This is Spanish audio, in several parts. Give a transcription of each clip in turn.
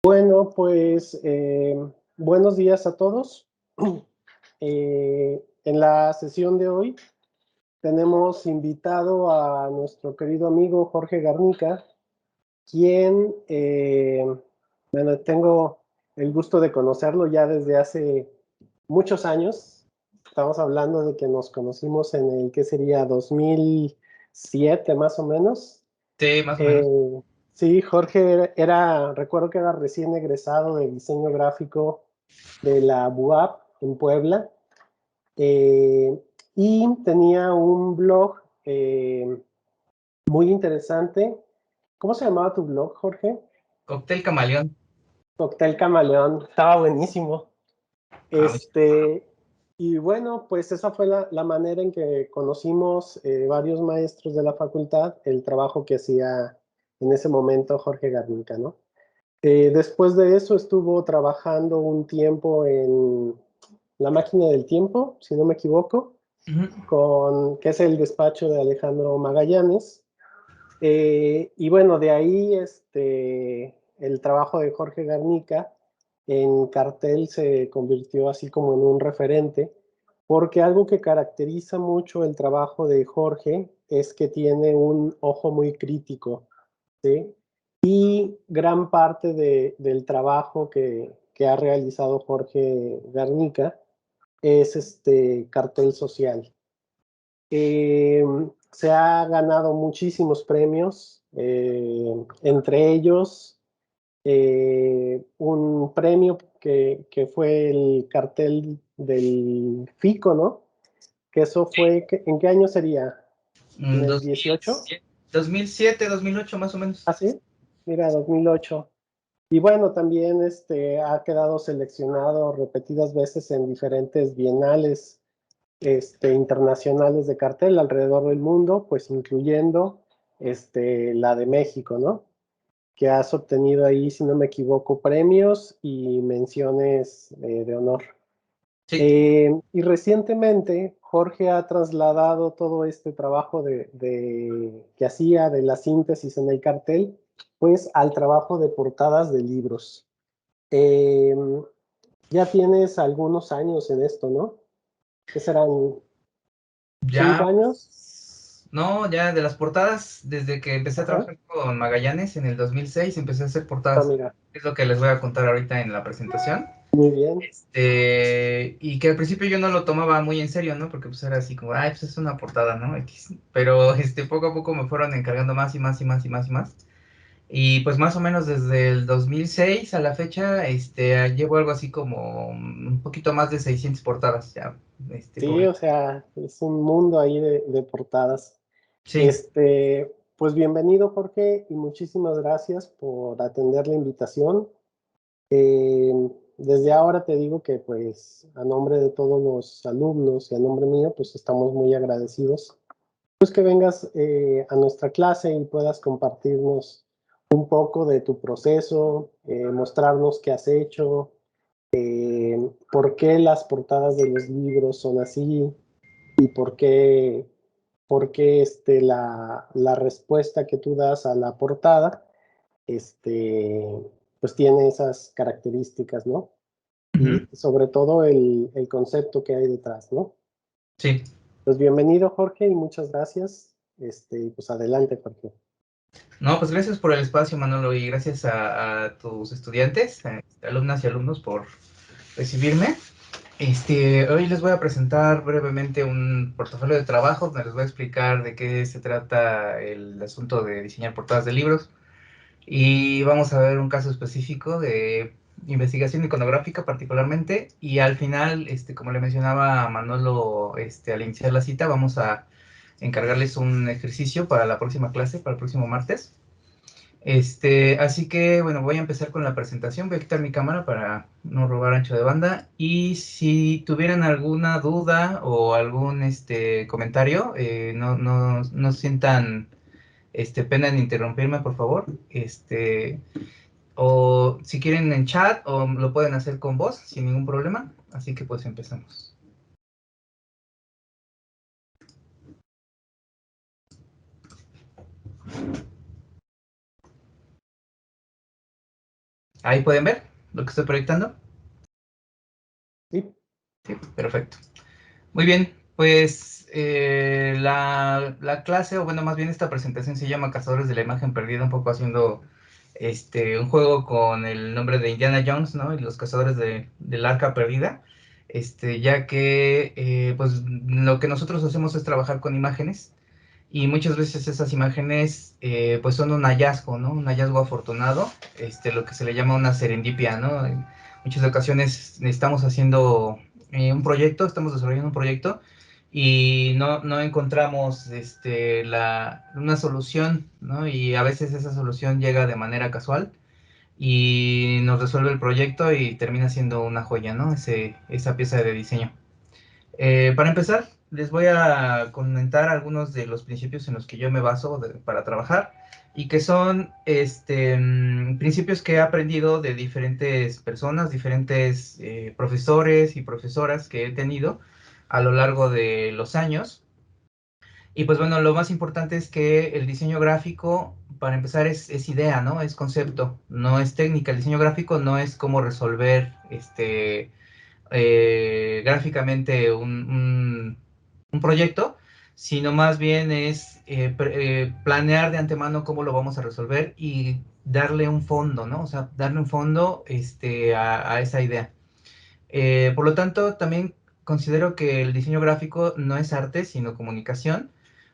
Bueno, pues buenos días a todos. En la sesión de hoy tenemos invitado a nuestro querido amigo Jorge Garnica, quien, bueno, tengo el gusto de conocerlo ya desde hace muchos años. Estamos hablando de que nos conocimos en el que sería 2007 más o menos. Sí, más o menos. Eh, sí, Jorge recuerdo que era recién egresado de diseño gráfico de la BUAP en Puebla, eh, y tenía un blog muy interesante. ¿Cómo se llamaba tu blog, Jorge? Cóctel Camaleón. Cóctel Camaleón, estaba buenísimo. Muchas Este, y bueno, pues esa fue la manera en que conocimos varios maestros de la facultad, el trabajo que hacía en ese momento Jorge Garnica, ¿no? Después de eso estuvo trabajando un tiempo en La Máquina del Tiempo, si no me equivoco, que es el despacho de Alejandro Magallanes. Y bueno, de ahí el trabajo de Jorge Garnica en cartel se convirtió así como en un referente, porque algo que caracteriza mucho el trabajo de Jorge es que tiene un ojo muy crítico, ¿sí? Y gran parte del trabajo que ha realizado Jorge Garnica es este cartel social. Eh, Se ha ganado muchísimos premios, entre ellos un premio que fue el cartel del FICO, ¿no? Que eso fue, ¿en qué año sería? ¿En el 18? 2007, 2008 más o menos. ¿Ah, sí? Mira, 2008. Y bueno, también ha quedado seleccionado repetidas veces en diferentes bienales internacionales de cartel alrededor del mundo, pues incluyendo la de México, ¿no? Que has obtenido ahí, si no me equivoco, premios y menciones de honor. Sí. Y recientemente Jorge ha trasladado todo este trabajo que hacía de la síntesis en el cartel, pues al trabajo de portadas de libros. Eh, ya tienes algunos años en esto, ¿no? ¿Qué serán? ¿Cinco Ya, años? no, ya de las portadas, desde que empecé a Ajá. trabajar con Magallanes en el 2006, empecé a hacer Ah, portadas. mira, Es lo que les voy a contar ahorita en la presentación. muy bien. Y que al principio yo no lo tomaba muy en serio, ¿no? Porque pues era así como, ay, pues es una portada, ¿no? X. Pero poco a poco me fueron encargando más y más y más y más y más. Y pues más o menos desde el 2006 a la fecha, llevo algo así como un poquito más de 600 portadas ya, Sí, o publicadas. sea, es un mundo ahí de portadas. Sí, Pues bienvenido, Jorge, y muchísimas gracias por atender la invitación. Desde ahora te digo que, pues, a nombre de todos los alumnos y a nombre mío, pues estamos muy agradecidos. Pues que vengas a nuestra clase y puedas compartirnos un poco de tu proceso, mostrarnos qué has hecho, por qué las portadas de los libros son así y por qué la respuesta que tú das a la portada, este, pues tiene esas características, ¿no? Y ujú, sobre todo el concepto que hay detrás, ¿no? sí. Pues bienvenido, Jorge, y muchas gracias. Pues adelante, Jorge. No, pues gracias por el espacio, Manolo, y gracias a tus estudiantes, alumnas y alumnos por recibirme. Hoy les voy a presentar brevemente un portafolio de trabajo donde les voy a explicar de qué se trata el asunto de diseñar portadas de libros. Y vamos a ver un caso específico de investigación iconográfica particularmente, y al final, como le mencionaba a Manolo, al iniciar la cita, vamos a encargarles un ejercicio para la próxima clase, para el próximo martes. Así que, bueno, voy a empezar con la presentación. Voy a quitar mi cámara para no robar ancho de banda. Y si tuvieran alguna duda o algún comentario, no sientan pena en interrumpirme, por favor. O si quieren en chat, o lo pueden hacer con voz, sin ningún problema. Así que pues empezamos. Ahí pueden ver lo que estoy proyectando. Sí. Sí, perfecto. Muy bien, pues la clase, o bueno, más bien esta presentación se llama Cazadores de la Imagen Perdida, un poco haciendo un juego con el nombre de Indiana Jones, ¿no? Y los Cazadores del Arca Perdida, ya que pues lo que nosotros hacemos es trabajar con imágenes y muchas veces esas imágenes pues son un hallazgo, ¿no? Un hallazgo afortunado, lo que se le llama una serendipia, ¿no? En muchas ocasiones estamos haciendo un proyecto, estamos desarrollando un proyecto y no encontramos una solución, ¿no? Y a veces esa solución llega de manera casual y nos resuelve el proyecto y termina siendo una joya, ¿no? Esa pieza de diseño. Para empezar, les voy a comentar algunos de los principios en los que yo me baso para trabajar y que son principios que he aprendido de diferentes personas, diferentes profesores y profesoras que he tenido a lo largo de los años. Y pues bueno, lo más importante es que el diseño gráfico, para empezar, es idea, ¿no? Es concepto, no es técnica. El diseño gráfico no es cómo resolver gráficamente un proyecto, sino más bien es planear de antemano cómo lo vamos a resolver y darle un fondo, ¿no? O sea, darle un fondo a esa idea. Por lo tanto, también considero que el diseño gráfico no es arte, sino comunicación,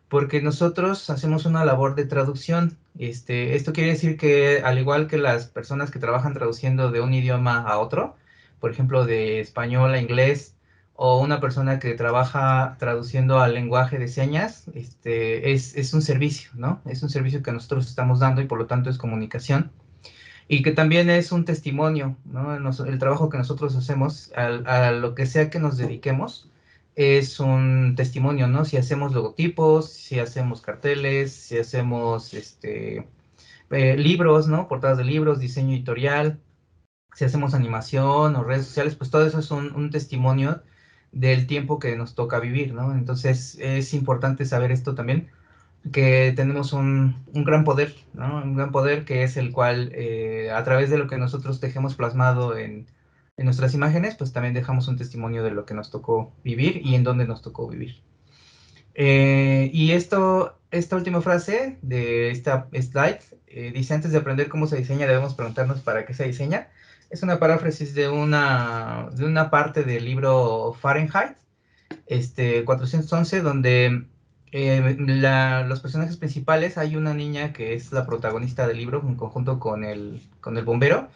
porque nosotros hacemos una labor de traducción. Esto quiere decir que, al igual que las personas que trabajan traduciendo de un idioma a otro, por ejemplo, de español a inglés, o una persona que trabaja traduciendo al lenguaje de señas, es un servicio, ¿no? Es un servicio que nosotros estamos dando y por lo tanto es comunicación y que también es un testimonio, ¿no? El trabajo que nosotros hacemos, a lo que sea que nos dediquemos, es un testimonio, ¿no? Si hacemos logotipos, si hacemos carteles, si hacemos libros, ¿no? Portadas de libros, diseño editorial, si hacemos animación o redes sociales, pues todo eso es un testimonio del tiempo que nos toca vivir, ¿no? Entonces es importante saber esto también que tenemos un gran poder, ¿no? Un gran poder que es el cual, a través de lo que nosotros dejemos plasmado en nuestras imágenes, pues también dejamos un testimonio de lo que nos tocó vivir y en dónde nos tocó vivir. Y esta última frase de esta slide dice, antes de aprender cómo se diseña, debemos preguntarnos para qué se diseña. Es una paráfrasis de una parte del libro Fahrenheit, 411, donde los personajes principales, hay una niña que es la protagonista del libro en conjunto con el bombero,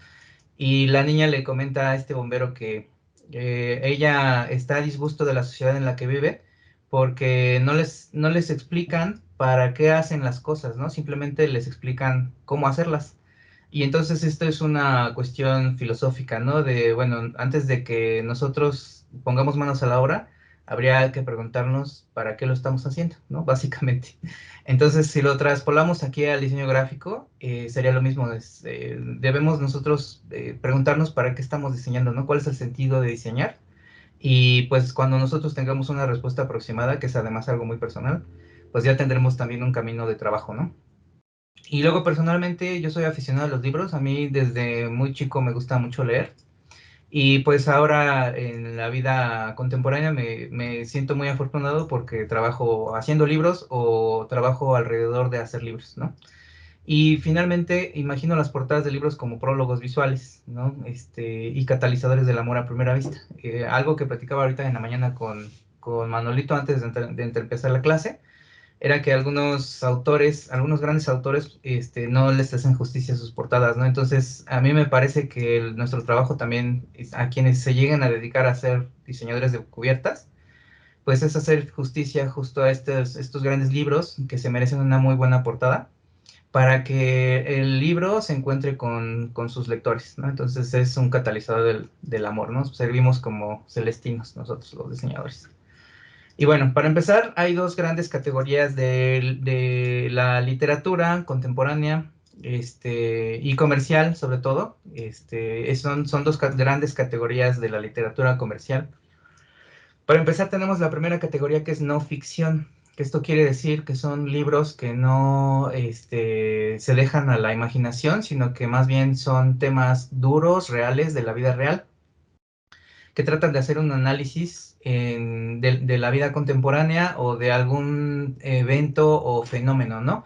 y la niña le comenta a este bombero que ella está a disgusto de la sociedad en la que vive porque no les explican para qué hacen las cosas, ¿no? Simplemente les explican cómo hacerlas. Y entonces esto es una cuestión filosófica, ¿no? De, bueno, antes de que nosotros pongamos manos a la obra, habría que preguntarnos para qué lo estamos haciendo, ¿no? Básicamente. Entonces, si lo traspolamos aquí al diseño gráfico, sería lo mismo. Debemos nosotros preguntarnos para qué estamos diseñando, ¿no? ¿Cuál es el sentido de diseñar? Y pues cuando nosotros tengamos una respuesta aproximada, que es además algo muy personal, pues ya tendremos también un camino de trabajo, ¿no? Y luego personalmente yo soy aficionado a los libros, a mí desde muy chico me gusta mucho leer y pues ahora en la vida contemporánea me siento muy afortunado porque trabajo haciendo libros o trabajo alrededor de hacer libros, ¿no? Y finalmente imagino las portadas de libros como prólogos visuales, ¿no? Y catalizadores del amor a primera vista. Algo que platicaba ahorita en la mañana con Manolito antes de empezar la clase era que algunos autores, algunos grandes autores, no les hacen justicia a sus portadas, ¿no? Entonces, a mí me parece que nuestro trabajo también, a quienes se lleguen a dedicar a ser diseñadores de cubiertas, pues es hacer justicia justo a estos grandes libros que se merecen una muy buena portada para que el libro se encuentre con sus lectores, ¿no? Entonces es un catalizador del amor, ¿no? Servimos como celestinos nosotros los diseñadores. Y bueno, para empezar, hay dos grandes categorías de la literatura contemporánea y comercial, sobre todo. Son dos grandes categorías de la literatura comercial. Para empezar, tenemos la primera categoría que es no ficción. que esto quiere decir que son libros que no se dejan a la imaginación, sino que más bien son temas duros, reales, de la vida real, que tratan de hacer un análisis de la vida contemporánea o de algún evento o fenómeno, ¿no?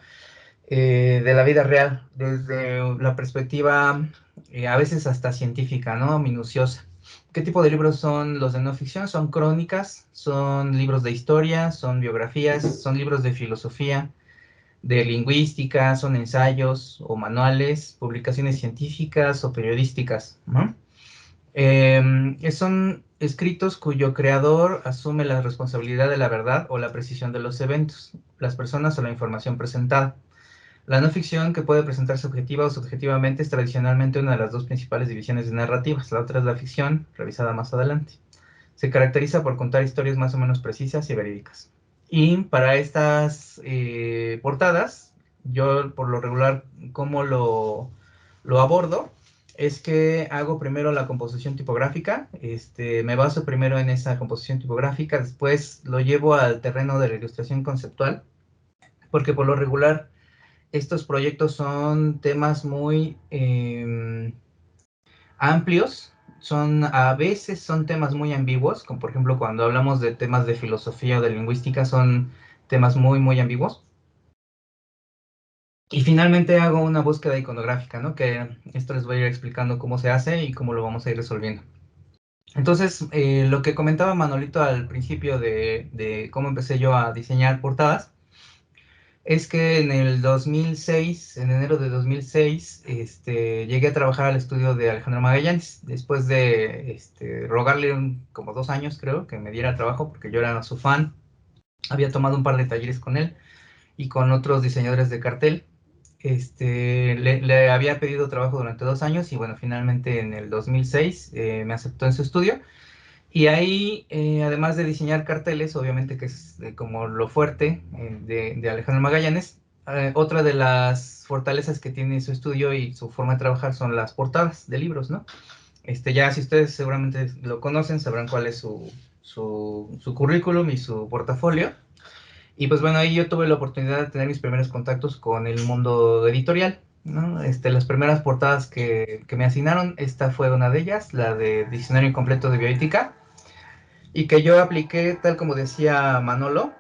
De la vida real, desde la perspectiva a veces hasta científica, ¿no? Minuciosa. ¿Qué tipo de libros son los de no ficción? Son crónicas, son libros de historia, son biografías, son libros de filosofía, de lingüística, son ensayos o manuales, publicaciones científicas o periodísticas, ¿no? Son escritos cuyo creador asume la responsabilidad de la verdad o la precisión de los eventos, las personas o la información presentada. La no ficción, que puede presentarse objetiva o subjetivamente, es tradicionalmente una de las dos principales divisiones de narrativas. La otra es la ficción, revisada más adelante. Se caracteriza por contar historias más o menos precisas y verídicas. Y para estas portadas, yo por lo regular, ¿cómo lo abordo? Es que hago primero la composición tipográfica, me baso primero en esa composición tipográfica, después lo llevo al terreno de la ilustración conceptual, porque por lo regular estos proyectos son temas muy amplios, a veces son temas muy ambiguos, como por ejemplo cuando hablamos de temas de filosofía o de lingüística, son temas muy, muy ambiguos. Y finalmente hago una búsqueda iconográfica, ¿no? Que esto les voy a ir explicando cómo se hace y cómo lo vamos a ir resolviendo. Entonces, lo que comentaba Manolito al principio de cómo empecé yo a diseñar portadas, es que en el 2006, en enero de 2006, llegué a trabajar al estudio de Alejandro Magallanes, después de rogarle como 2 años, creo, que me diera trabajo, porque yo era su fan. Había tomado un par de talleres con él y con otros diseñadores de cartel. Le había pedido trabajo durante 2 años y bueno, finalmente en el 2006 me aceptó en su estudio. Y ahí, además de diseñar carteles, obviamente que es como lo fuerte de Alejandro Magallanes, otra de las fortalezas que tiene su estudio y su forma de trabajar son las portadas de libros, ¿no? Ya si ustedes seguramente lo conocen, sabrán cuál es su currículum y su portafolio. Y pues bueno, ahí yo tuve la oportunidad de tener mis primeros contactos con el mundo editorial, ¿no? Las primeras portadas que me asignaron, esta fue una de ellas, la de Diccionario Incompleto de Bioética, y que yo apliqué, tal como decía Manolo,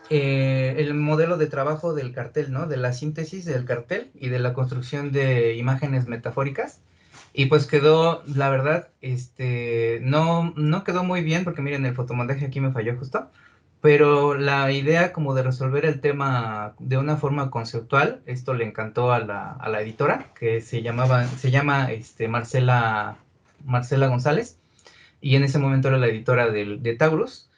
el modelo de trabajo del cartel, ¿no? De la síntesis del cartel y de la construcción de imágenes metafóricas. Y pues quedó, la verdad, no quedó muy bien, porque miren, el fotomontaje aquí me falló justo, pero la idea como de resolver el tema de una forma conceptual, esto le encantó a la editora, que se llama Marcela González, y en ese momento era la editora de Taurus.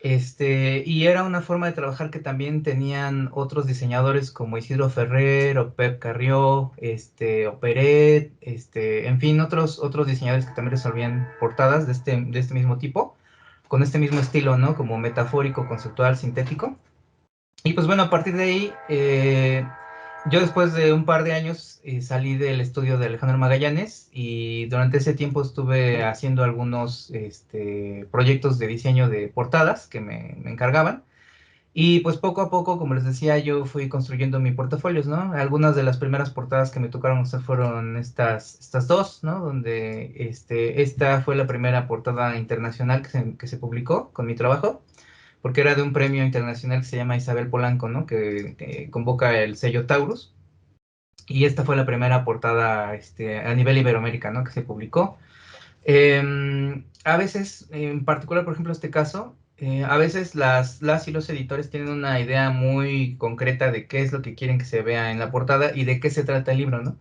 Y era una forma de trabajar que también tenían otros diseñadores como Isidro Ferrer o Pep Carrió, o Peret, en fin, otros diseñadores que también resolvían portadas de este mismo tipo, con este mismo estilo, ¿no? Como metafórico, conceptual, sintético. Y pues bueno, a partir de ahí, yo después de un par de años salí del estudio de Alejandro Magallanes y durante ese tiempo estuve haciendo algunos proyectos de diseño de portadas que me encargaban. Y pues poco a poco, como les decía, yo fui construyendo mi portafolios, ¿no? Algunas de las primeras portadas que me tocaron hacer fueron estas dos, ¿no? Donde esta fue la primera portada internacional que se publicó con mi trabajo, porque era de un premio internacional que se llama Isabel Polanco, ¿no? Que convoca el sello Taurus. Y esta fue la primera portada a nivel Iberoamérica, ¿no? Que se publicó. A veces, en particular, por ejemplo, este caso, a veces las y los editores tienen una idea muy concreta de qué es lo que quieren que se vea en la portada y de qué se trata el libro, ¿no?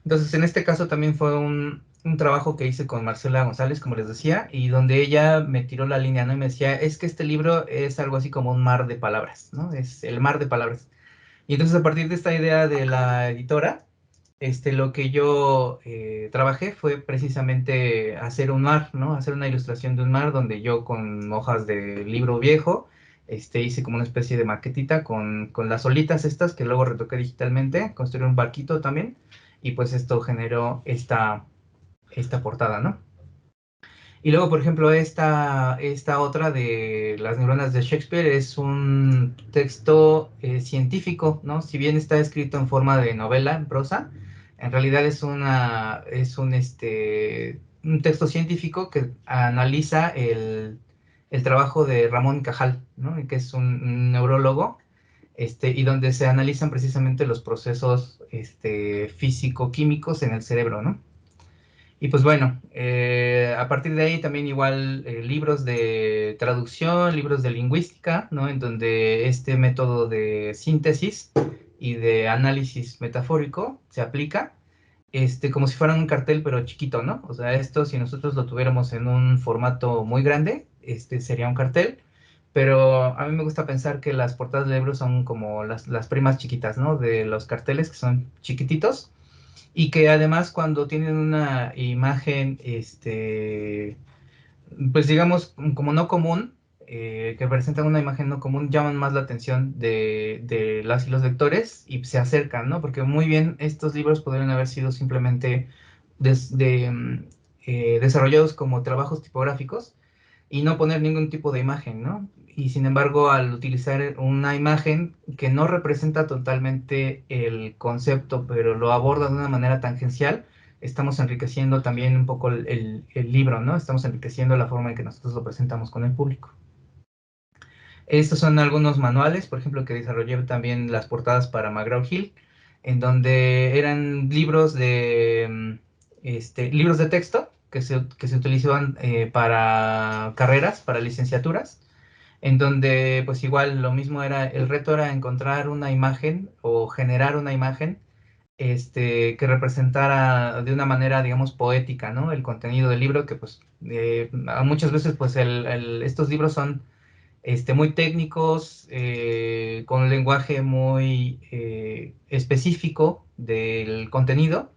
Entonces, en este caso también fue un trabajo que hice con Marcela González, como les decía, y donde ella me tiró la línea, ¿no? Y me decía, es que este libro es algo así como un mar de palabras, ¿no? Es el mar de palabras. Y entonces, a partir de esta idea de la editora, lo que yo trabajé fue precisamente hacer un mar, ¿no? Hacer una ilustración de un mar donde yo con hojas de libro viejo, hice como una especie de maquetita con las olitas estas que luego retoqué digitalmente, construí un barquito también, y pues esto generó esta portada, ¿no? Y luego, por ejemplo, esta otra de las neuronas de Shakespeare es un texto científico, ¿no? Si bien está escrito en forma de novela, en prosa, en realidad un texto científico que analiza el trabajo de Ramón y Cajal, ¿no? Que es un neurólogo, y donde se analizan precisamente los procesos físico-químicos en el cerebro, ¿no? Y pues bueno, a partir de ahí también igual libros de traducción, libros de lingüística, ¿no? En donde este método de síntesis y de análisis metafórico se aplica, como si fuera un cartel pero chiquito, ¿no? O sea, esto si nosotros lo tuviéramos en un formato muy grande, sería un cartel, pero a mí me gusta pensar que las portadas de libros son como las primas chiquitas, ¿no? De los carteles que son chiquititos y que además cuando tienen una imagen, pues digamos, como no común, que presentan una imagen no común, llaman más la atención de las y los lectores y se acercan, ¿no? Porque muy bien estos libros podrían haber sido simplemente desarrollados como trabajos tipográficos y no poner ningún tipo de imagen, ¿no? Y sin embargo, al utilizar una imagen que no representa totalmente el concepto, pero lo aborda de una manera tangencial, estamos enriqueciendo también un poco el libro, ¿no? Estamos enriqueciendo la forma en que nosotros lo presentamos con el público. Estos son algunos manuales, por ejemplo, que desarrollé también las portadas para McGraw-Hill, en donde eran libros de texto que se utilizaban para carreras, para licenciaturas, en donde pues igual lo mismo el reto era encontrar una imagen o generar una imagen que representara de una manera, digamos, poética, ¿no? El contenido del libro, que pues muchas veces pues estos libros son muy técnicos, con un lenguaje muy específico del contenido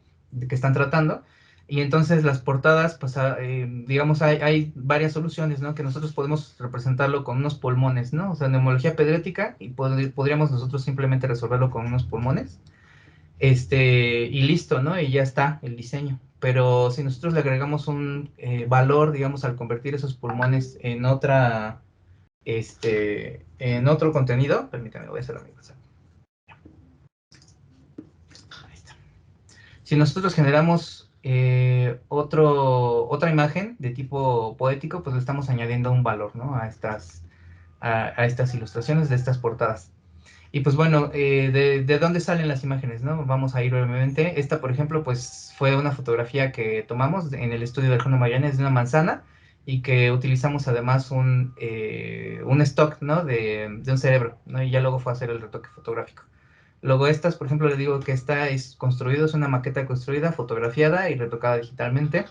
que están tratando. Y entonces las portadas, pues, digamos, hay varias soluciones, ¿no? Que nosotros podemos representarlo con unos pulmones, ¿no? O sea, neumología pedrética, y podríamos nosotros simplemente resolverlo con unos pulmones, y listo, ¿no? Y ya está el diseño. Pero si nosotros le agregamos un valor, digamos, al convertir esos pulmones en otro contenido, permítame, voy a hacer la misma. Ahí está. Si nosotros generamos otra imagen de tipo poético, pues le estamos añadiendo un valor, ¿no? A estas ilustraciones de estas portadas. Y pues bueno, ¿de dónde salen las imágenes, no? Vamos a ir brevemente. Esta, por ejemplo, pues fue una fotografía que tomamos en el estudio de Alejandro Magallanes de una manzana y que utilizamos además un stock, ¿no? De un cerebro, ¿no? Y ya luego fue a hacer el retoque fotográfico. Luego estas, por ejemplo, les digo que esta es construido, es una maqueta construida, fotografiada y retocada digitalmente.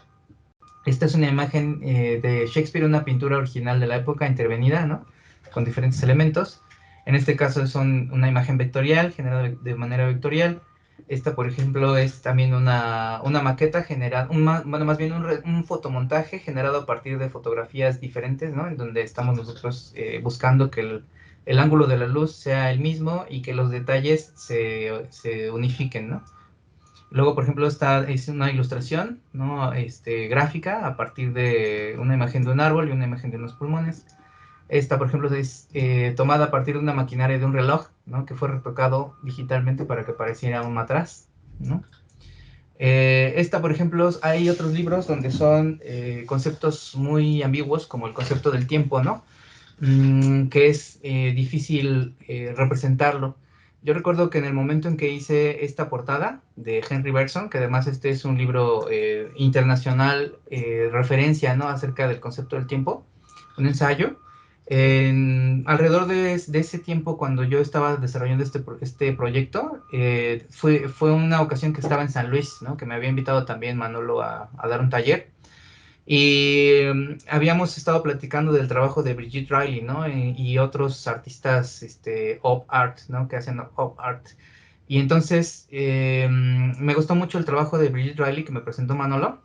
Esta es una imagen de Shakespeare, una pintura original de la época intervenida, ¿no? Con diferentes elementos. En este caso es una imagen vectorial, generada de manera vectorial. Esta, por ejemplo, es también una maqueta generada, bueno, más bien un fotomontaje generado a partir de fotografías diferentes, ¿no? En donde estamos nosotros buscando que el ángulo de la luz sea el mismo y que los detalles se unifiquen, ¿no? Luego, por ejemplo, esta es una ilustración, ¿no? Gráfica a partir de una imagen de un árbol y una imagen de unos pulmones. Esta, por ejemplo, es tomada a partir de una maquinaria de un reloj, ¿no? Que fue retocado digitalmente para que pareciera un matraz, ¿no? Esta, por ejemplo, hay otros libros donde son conceptos muy ambiguos, como el concepto del tiempo, ¿no? Que es difícil representarlo. Yo recuerdo que en el momento en que hice esta portada de Henry Bergson, que además este es un libro internacional, referencia, ¿no? Acerca del concepto del tiempo, un ensayo. Alrededor de ese tiempo, cuando yo estaba desarrollando este proyecto, fue una ocasión que estaba en San Luis, ¿no? Que me había invitado también Manolo a dar un taller. Y habíamos estado platicando del trabajo de Brigitte Riley, ¿no? Y otros artistas, op art, ¿no? Que hacen op art. Y entonces me gustó mucho el trabajo de Brigitte Riley que me presentó Manolo.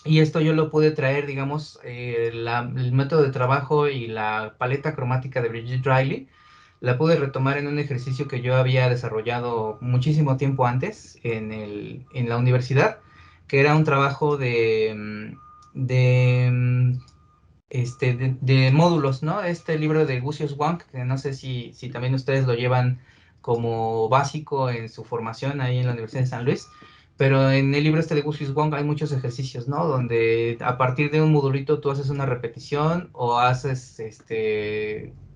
Y esto yo lo pude traer, digamos, el método de trabajo y la paleta cromática de Brigitte Riley. La pude retomar en un ejercicio que yo había desarrollado muchísimo tiempo antes en la universidad, que era un trabajo de módulos, ¿no? Este libro de Lucius Wang, que no sé si también ustedes lo llevan como básico en su formación ahí en la Universidad de San Luis, pero en el libro este de Lucius Wang hay muchos ejercicios, ¿no? Donde a partir de un modulito tú haces una repetición o haces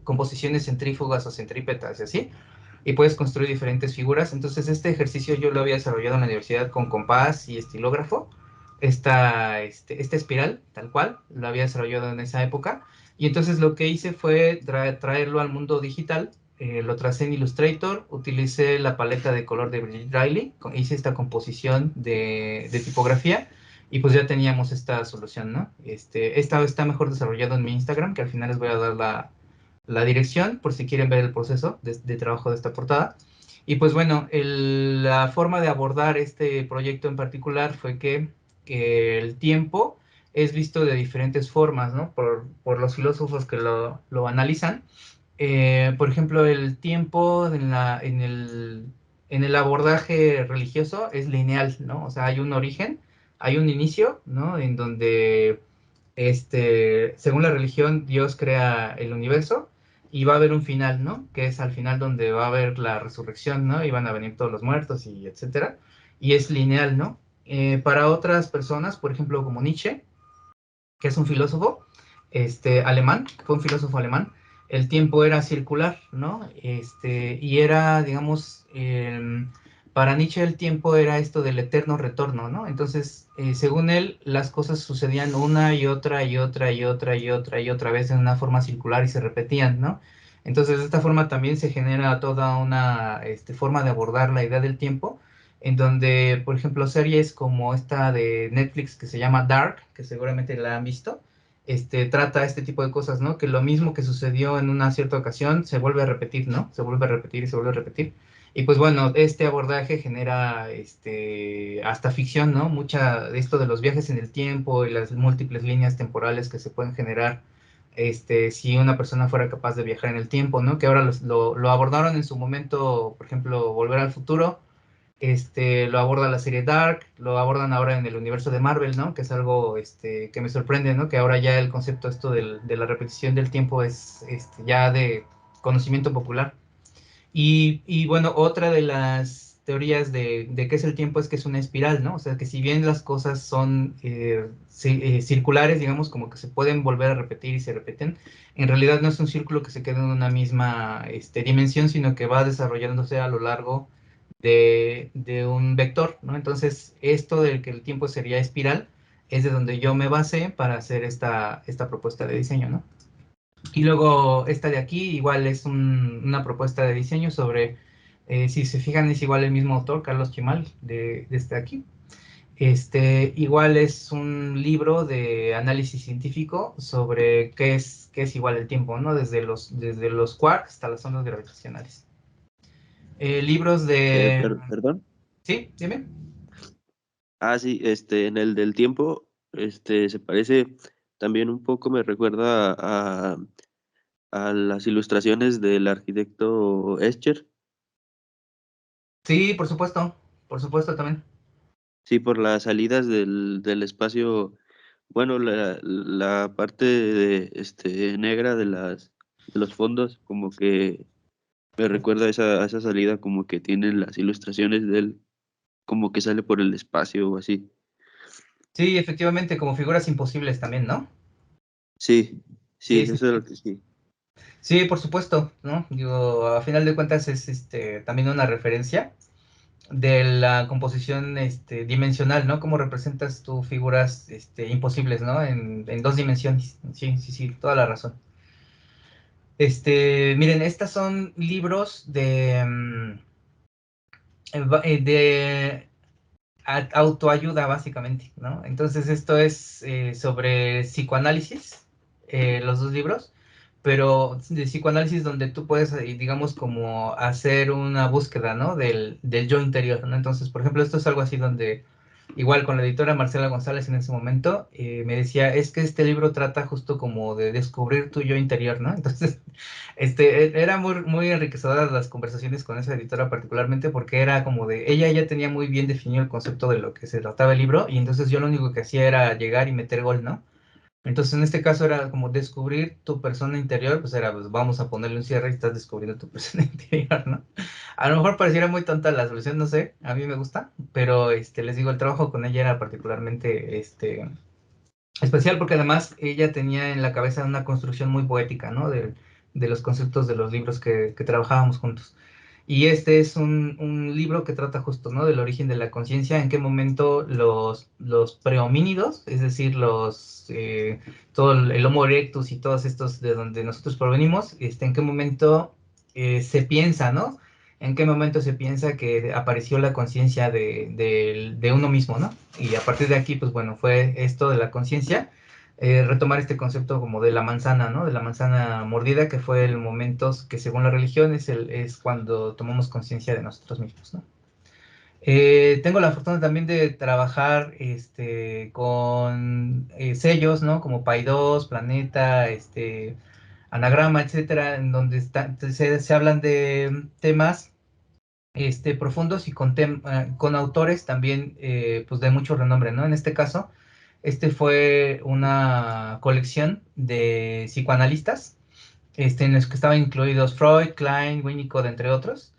composiciones centrífugas o centrípetas y así, y puedes construir diferentes figuras. Entonces este ejercicio yo lo había desarrollado en la universidad con compás y estilógrafo, esta espiral, tal cual, lo había desarrollado en esa época. Y entonces lo que hice fue traerlo al mundo digital. Lo tracé en Illustrator, utilicé la paleta de color de Brigitte Riley, hice esta composición de tipografía y pues ya teníamos esta solución, ¿no? Esta está mejor desarrollado en mi Instagram, que al final les voy a dar la dirección por si quieren ver el proceso de trabajo de esta portada. Y pues bueno, la forma de abordar este proyecto en particular fue que el tiempo es visto de diferentes formas, ¿no? Por los filósofos que lo analizan. Por ejemplo, el tiempo en el abordaje religioso es lineal, ¿no? O sea, hay un origen, hay un inicio, ¿no? En donde, según la religión, Dios crea el universo y va a haber un final, ¿no? Que es al final donde va a haber la resurrección, ¿no? Y van a venir todos los muertos y etcétera. Y es lineal, ¿no? Para otras personas, por ejemplo, como Nietzsche, que es un filósofo alemán, fue un filósofo alemán, el tiempo era circular, ¿no? Y era, digamos, para Nietzsche el tiempo era esto del eterno retorno, ¿no? Entonces, según él, las cosas sucedían una y otra y otra y otra y otra y otra vez en una forma circular y se repetían, ¿no? Entonces, de esta forma también se genera toda una forma de abordar la idea del tiempo, en donde, por ejemplo, series como esta de Netflix que se llama Dark, que seguramente la han visto, trata este tipo de cosas, ¿no? Que lo mismo que sucedió en una cierta ocasión se vuelve a repetir, ¿no? Se vuelve a repetir y se vuelve a repetir. Y pues bueno, este abordaje genera hasta ficción, ¿no? Mucha de esto de los viajes en el tiempo y las múltiples líneas temporales que se pueden generar si una persona fuera capaz de viajar en el tiempo, ¿no? Que ahora lo abordaron en su momento, por ejemplo, Volver al Futuro, lo aborda la serie Dark, lo abordan ahora en el universo de Marvel, ¿no? Que es algo que me sorprende, ¿no? Que ahora ya el concepto esto de la repetición del tiempo es ya de conocimiento popular. Y bueno, otra de las teorías de qué es el tiempo es que es una espiral, ¿no? O sea, que si bien las cosas son circulares, digamos, como que se pueden volver a repetir y se repiten, en realidad no es un círculo que se quede en una misma dimensión, sino que va desarrollándose a lo largo de un vector, ¿no? Entonces, esto del que el tiempo sería espiral es de donde yo me basé para hacer esta propuesta de diseño, ¿no? Y luego esta de aquí igual es una propuesta de diseño sobre, si se fijan, es igual el mismo autor, Carlos Chimal, de este aquí. Igual es un libro de análisis científico sobre qué es igual el tiempo, ¿no? Desde los quarks hasta las ondas gravitacionales. Libros de... Perdón. Sí, dime. Ah, sí, en el del tiempo, se parece también un poco, me recuerda a las ilustraciones del arquitecto Escher. Sí, por supuesto también. Sí, por las salidas del espacio, bueno, la parte negra de los fondos, como que me recuerda a esa salida, como que tienen las ilustraciones de él, como que sale por el espacio o así. Sí, efectivamente, como figuras imposibles también, ¿no? Sí, sí, Sí, eso sí, es lo sí. que sí. Sí, por supuesto, ¿no? Digo, a final de cuentas es también una referencia de la composición dimensional, ¿no? Cómo representas tú figuras imposibles, ¿no? En dos dimensiones. Sí, sí, sí, toda la razón. Miren, estos son libros de autoayuda, básicamente, ¿no? Entonces, esto es sobre psicoanálisis, los dos libros, pero de psicoanálisis donde tú puedes, digamos, como hacer una búsqueda, ¿no? Del yo interior, ¿no? Entonces, por ejemplo, esto es algo así donde igual con la editora Marcela González en ese momento, me decía, es que este libro trata justo como de descubrir tu yo interior, ¿no? Entonces, era muy enriquecedoras las conversaciones con esa editora particularmente porque era como de, ella ya tenía muy bien definido el concepto de lo que se trataba el libro y entonces yo lo único que hacía era llegar y meter gol, ¿no? Entonces, en este caso era como descubrir tu persona interior, pues era, pues vamos a ponerle un cierre y estás descubriendo tu persona interior, ¿no? A lo mejor pareciera muy tonta la solución, no sé, a mí me gusta, pero les digo, el trabajo con ella era particularmente especial porque además ella tenía en la cabeza una construcción muy poética, ¿no? De los conceptos de los libros que trabajábamos juntos. Y este es un libro que trata justo, ¿no? Del origen de la conciencia, en qué momento los prehomínidos, es decir, todo el Homo erectus y todos estos de donde nosotros provenimos, en qué momento se piensa, ¿no? En qué momento se piensa que apareció la conciencia de uno mismo, ¿no? Y a partir de aquí, pues bueno, fue esto de la conciencia, retomar este concepto como de la manzana, ¿no? De la manzana mordida, que fue el momento que según la religión es cuando tomamos conciencia de nosotros mismos, ¿no? Tengo la fortuna también de trabajar con sellos, ¿no? Como Paidós, Planeta, Anagrama, etcétera, en donde se hablan de temas profundos y con autores también pues de mucho renombre, ¿no? En este caso, fue una colección de psicoanalistas, en los que estaban incluidos Freud, Klein, Winnicott, entre otros.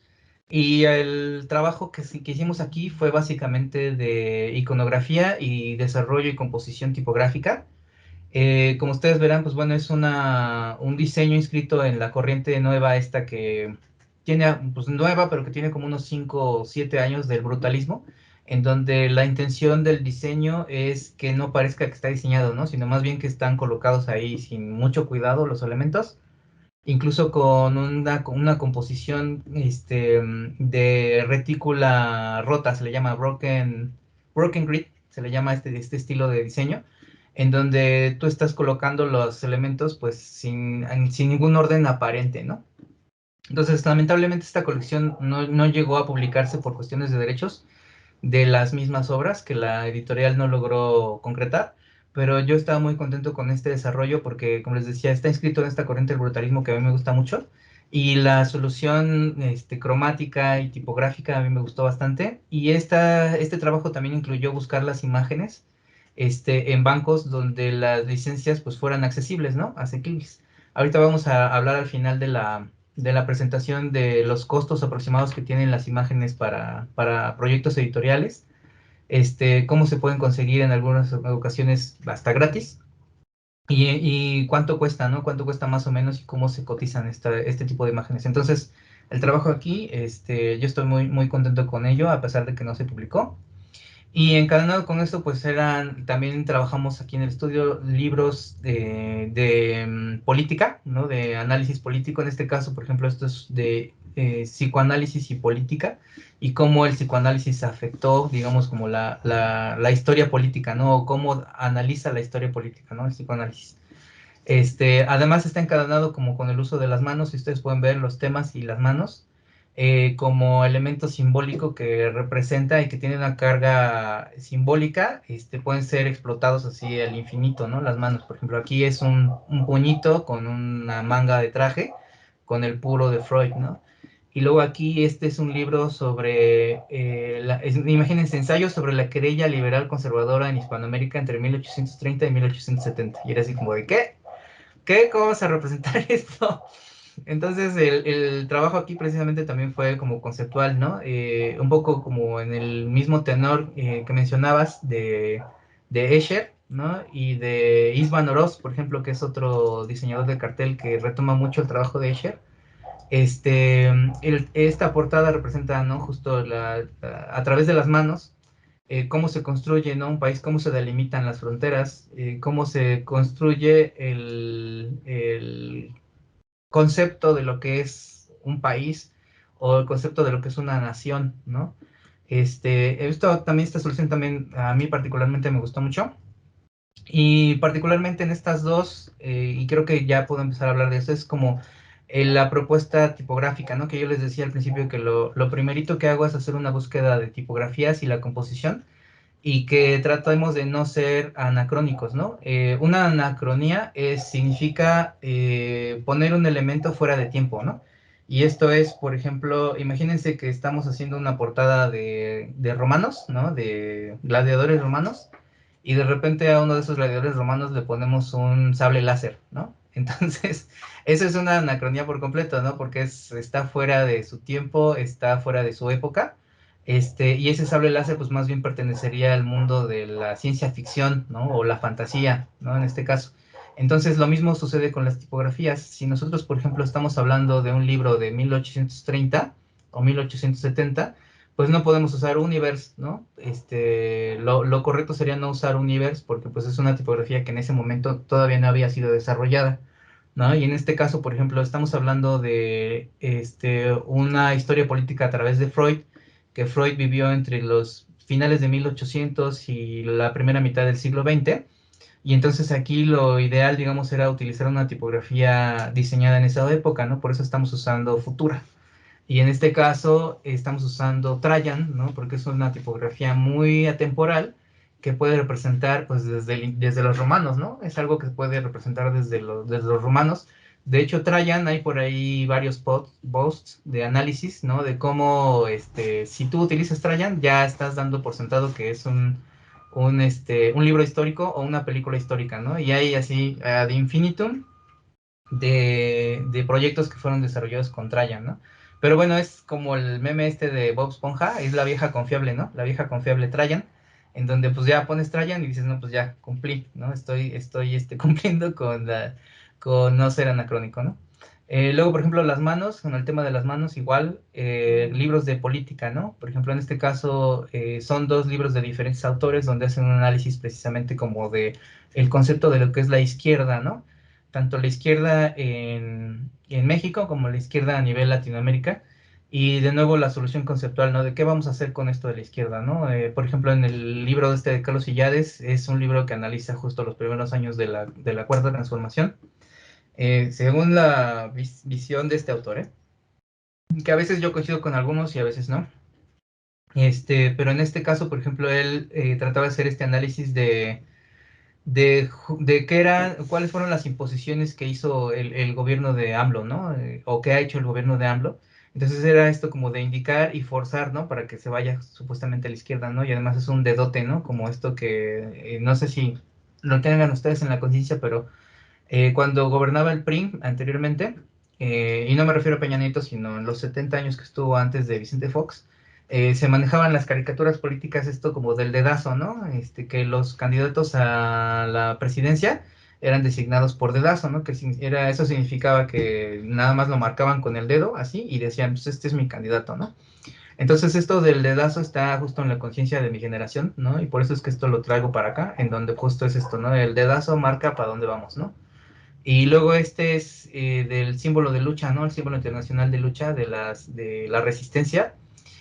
Y el trabajo que hicimos aquí fue básicamente de iconografía y desarrollo y composición tipográfica. Como ustedes verán, pues bueno, es un diseño inscrito en la corriente nueva esta que tiene, pues nueva, pero que tiene como unos 5 o 7 años del brutalismo, en donde la intención del diseño es que no parezca que está diseñado, ¿no? Sino más bien que están colocados ahí sin mucho cuidado los elementos, incluso con una composición de retícula rota, se le llama broken grid, se le llama este estilo de diseño, en donde tú estás colocando los elementos pues sin ningún orden aparente, ¿no? Entonces, lamentablemente esta colección no llegó a publicarse por cuestiones de derechos de las mismas obras que la editorial no logró concretar, pero yo estaba muy contento con este desarrollo porque, como les decía, está inscrito en esta corriente del brutalismo que a mí me gusta mucho y la solución cromática y tipográfica a mí me gustó bastante y este trabajo también incluyó buscar las imágenes en bancos donde las licencias pues fueran accesibles, ¿no? Asequibles. Ahorita vamos a hablar al final de la presentación de los costos aproximados que tienen las imágenes para proyectos editoriales, cómo se pueden conseguir en algunas ocasiones hasta gratis y cuánto cuesta, ¿no? Cuánto cuesta más o menos y cómo se cotizan este tipo de imágenes. Entonces, el trabajo aquí, yo estoy muy contento con ello, a pesar de que no se publicó. Y encadenado con esto, pues también trabajamos aquí en el estudio libros de política, ¿no? De análisis político. En este caso, por ejemplo, esto es de psicoanálisis y política, y cómo el psicoanálisis afectó, digamos, como la historia política, ¿no? O cómo analiza la historia política, ¿no? El psicoanálisis. Además está encadenado como con el uso de las manos, y ustedes pueden ver los temas y las manos como elemento simbólico que representa y que tiene una carga simbólica, pueden ser explotados así al infinito, ¿no? Las manos, por ejemplo, aquí es un puñito con una manga de traje, con el puro de Freud, ¿no? Y luego aquí este es un libro sobre, imagínense, ensayos sobre la querella liberal conservadora en Hispanoamérica entre 1830 y 1870. Y era así como de, ¿qué? ¿Cómo vas a representar esto? Entonces el trabajo aquí precisamente también fue como conceptual, ¿no? Un poco como en el mismo tenor que mencionabas de Escher, ¿no? Y de Isvan Oroz, por ejemplo, que es otro diseñador de cartel que retoma mucho el trabajo de Escher. Esta portada representa, ¿no? Justo a través de las manos, cómo se construye, ¿no? Un país, cómo se delimitan las fronteras, cómo se construye el concepto de lo que es un país o el concepto de lo que es una nación, ¿no? Esta solución también a mí particularmente me gustó mucho. Y particularmente en estas dos, y creo que ya puedo empezar a hablar de eso, es como la propuesta tipográfica, ¿no? Que yo les decía al principio que lo primerito que hago es hacer una búsqueda de tipografías y la composición, y que tratemos de no ser anacrónicos, ¿no? Una anacronía significa poner un elemento fuera de tiempo, ¿no? Y esto es, por ejemplo, imagínense que estamos haciendo una portada de romanos, ¿no? De gladiadores romanos, y de repente a uno de esos gladiadores romanos le ponemos un sable láser, ¿no? Entonces, eso es una anacronía por completo, ¿no? Porque está fuera de su tiempo, está fuera de su época. Y ese sable láser, pues más bien pertenecería al mundo de la ciencia ficción, ¿no? O la fantasía, ¿no? En este caso. Entonces, lo mismo sucede con las tipografías. Si nosotros, por ejemplo, estamos hablando de un libro de 1830 o 1870, pues no podemos usar Universe, ¿no? Lo correcto sería no usar Universe porque pues es una tipografía que en ese momento todavía no había sido desarrollada, ¿no? Y en este caso, por ejemplo, estamos hablando de una historia política a través de Freud, que Freud vivió entre los finales de 1800 y la primera mitad del siglo XX. Y entonces aquí lo ideal, digamos, era utilizar una tipografía diseñada en esa época, ¿no? Por eso estamos usando Futura. Y en este caso estamos usando Trajan, ¿no? Porque es una tipografía muy atemporal que puede representar, pues, desde los romanos, ¿no? Es algo que se puede representar desde los romanos. De hecho, Trajan, hay por ahí varios posts de análisis, ¿no? De cómo, si tú utilizas Trajan, ya estás dando por sentado que es un libro histórico o una película histórica, ¿no? Y hay así, ad infinitum, de proyectos que fueron desarrollados con Trajan, ¿no? Pero bueno, es como el meme de Bob Esponja, es la vieja confiable, ¿no? La vieja confiable Trajan, en donde pues ya pones Trajan y dices, no, pues ya cumplí, ¿no? Estoy cumpliendo con no ser anacrónico, ¿no? Luego, por ejemplo, las manos, con el tema de las manos, igual, libros de política, ¿no? Por ejemplo, en este caso, son dos libros de diferentes autores donde hacen un análisis precisamente como de el concepto de lo que es la izquierda, ¿no? Tanto la izquierda en México como la izquierda a nivel Latinoamérica. Y de nuevo la solución conceptual, ¿no? De qué vamos a hacer con esto de la izquierda, ¿no? Por ejemplo, en el libro de Carlos Illades, es un libro que analiza justo los primeros años de la Cuarta Transformación, según la visión de este autor, que a veces yo coincido con algunos y a veces no. Pero en este caso, por ejemplo, él trataba de hacer este análisis de cuáles fueron las imposiciones que hizo el gobierno de AMLO, ¿no? O que ha hecho el gobierno de AMLO. Entonces era esto como de indicar y forzar, ¿no? Para que se vaya supuestamente a la izquierda, ¿no? Y además es un dedote, ¿no? Como esto que no sé si lo tengan ustedes en la conciencia, pero cuando gobernaba el PRI anteriormente, y no me refiero a Peña Nieto, sino en los 70 años que estuvo antes de Vicente Fox, se manejaban las caricaturas políticas esto como del dedazo, ¿no? Que los candidatos a la presidencia eran designados por dedazo, ¿no? Eso significaba que nada más lo marcaban con el dedo, así, y decían, pues este es mi candidato, ¿no? Entonces esto del dedazo está justo en la conciencia de mi generación, ¿no? Y por eso es que esto lo traigo para acá, en donde justo es esto, ¿no? El dedazo marca para dónde vamos, ¿no? Y luego este es del símbolo de lucha, ¿no? El símbolo internacional de lucha de la resistencia.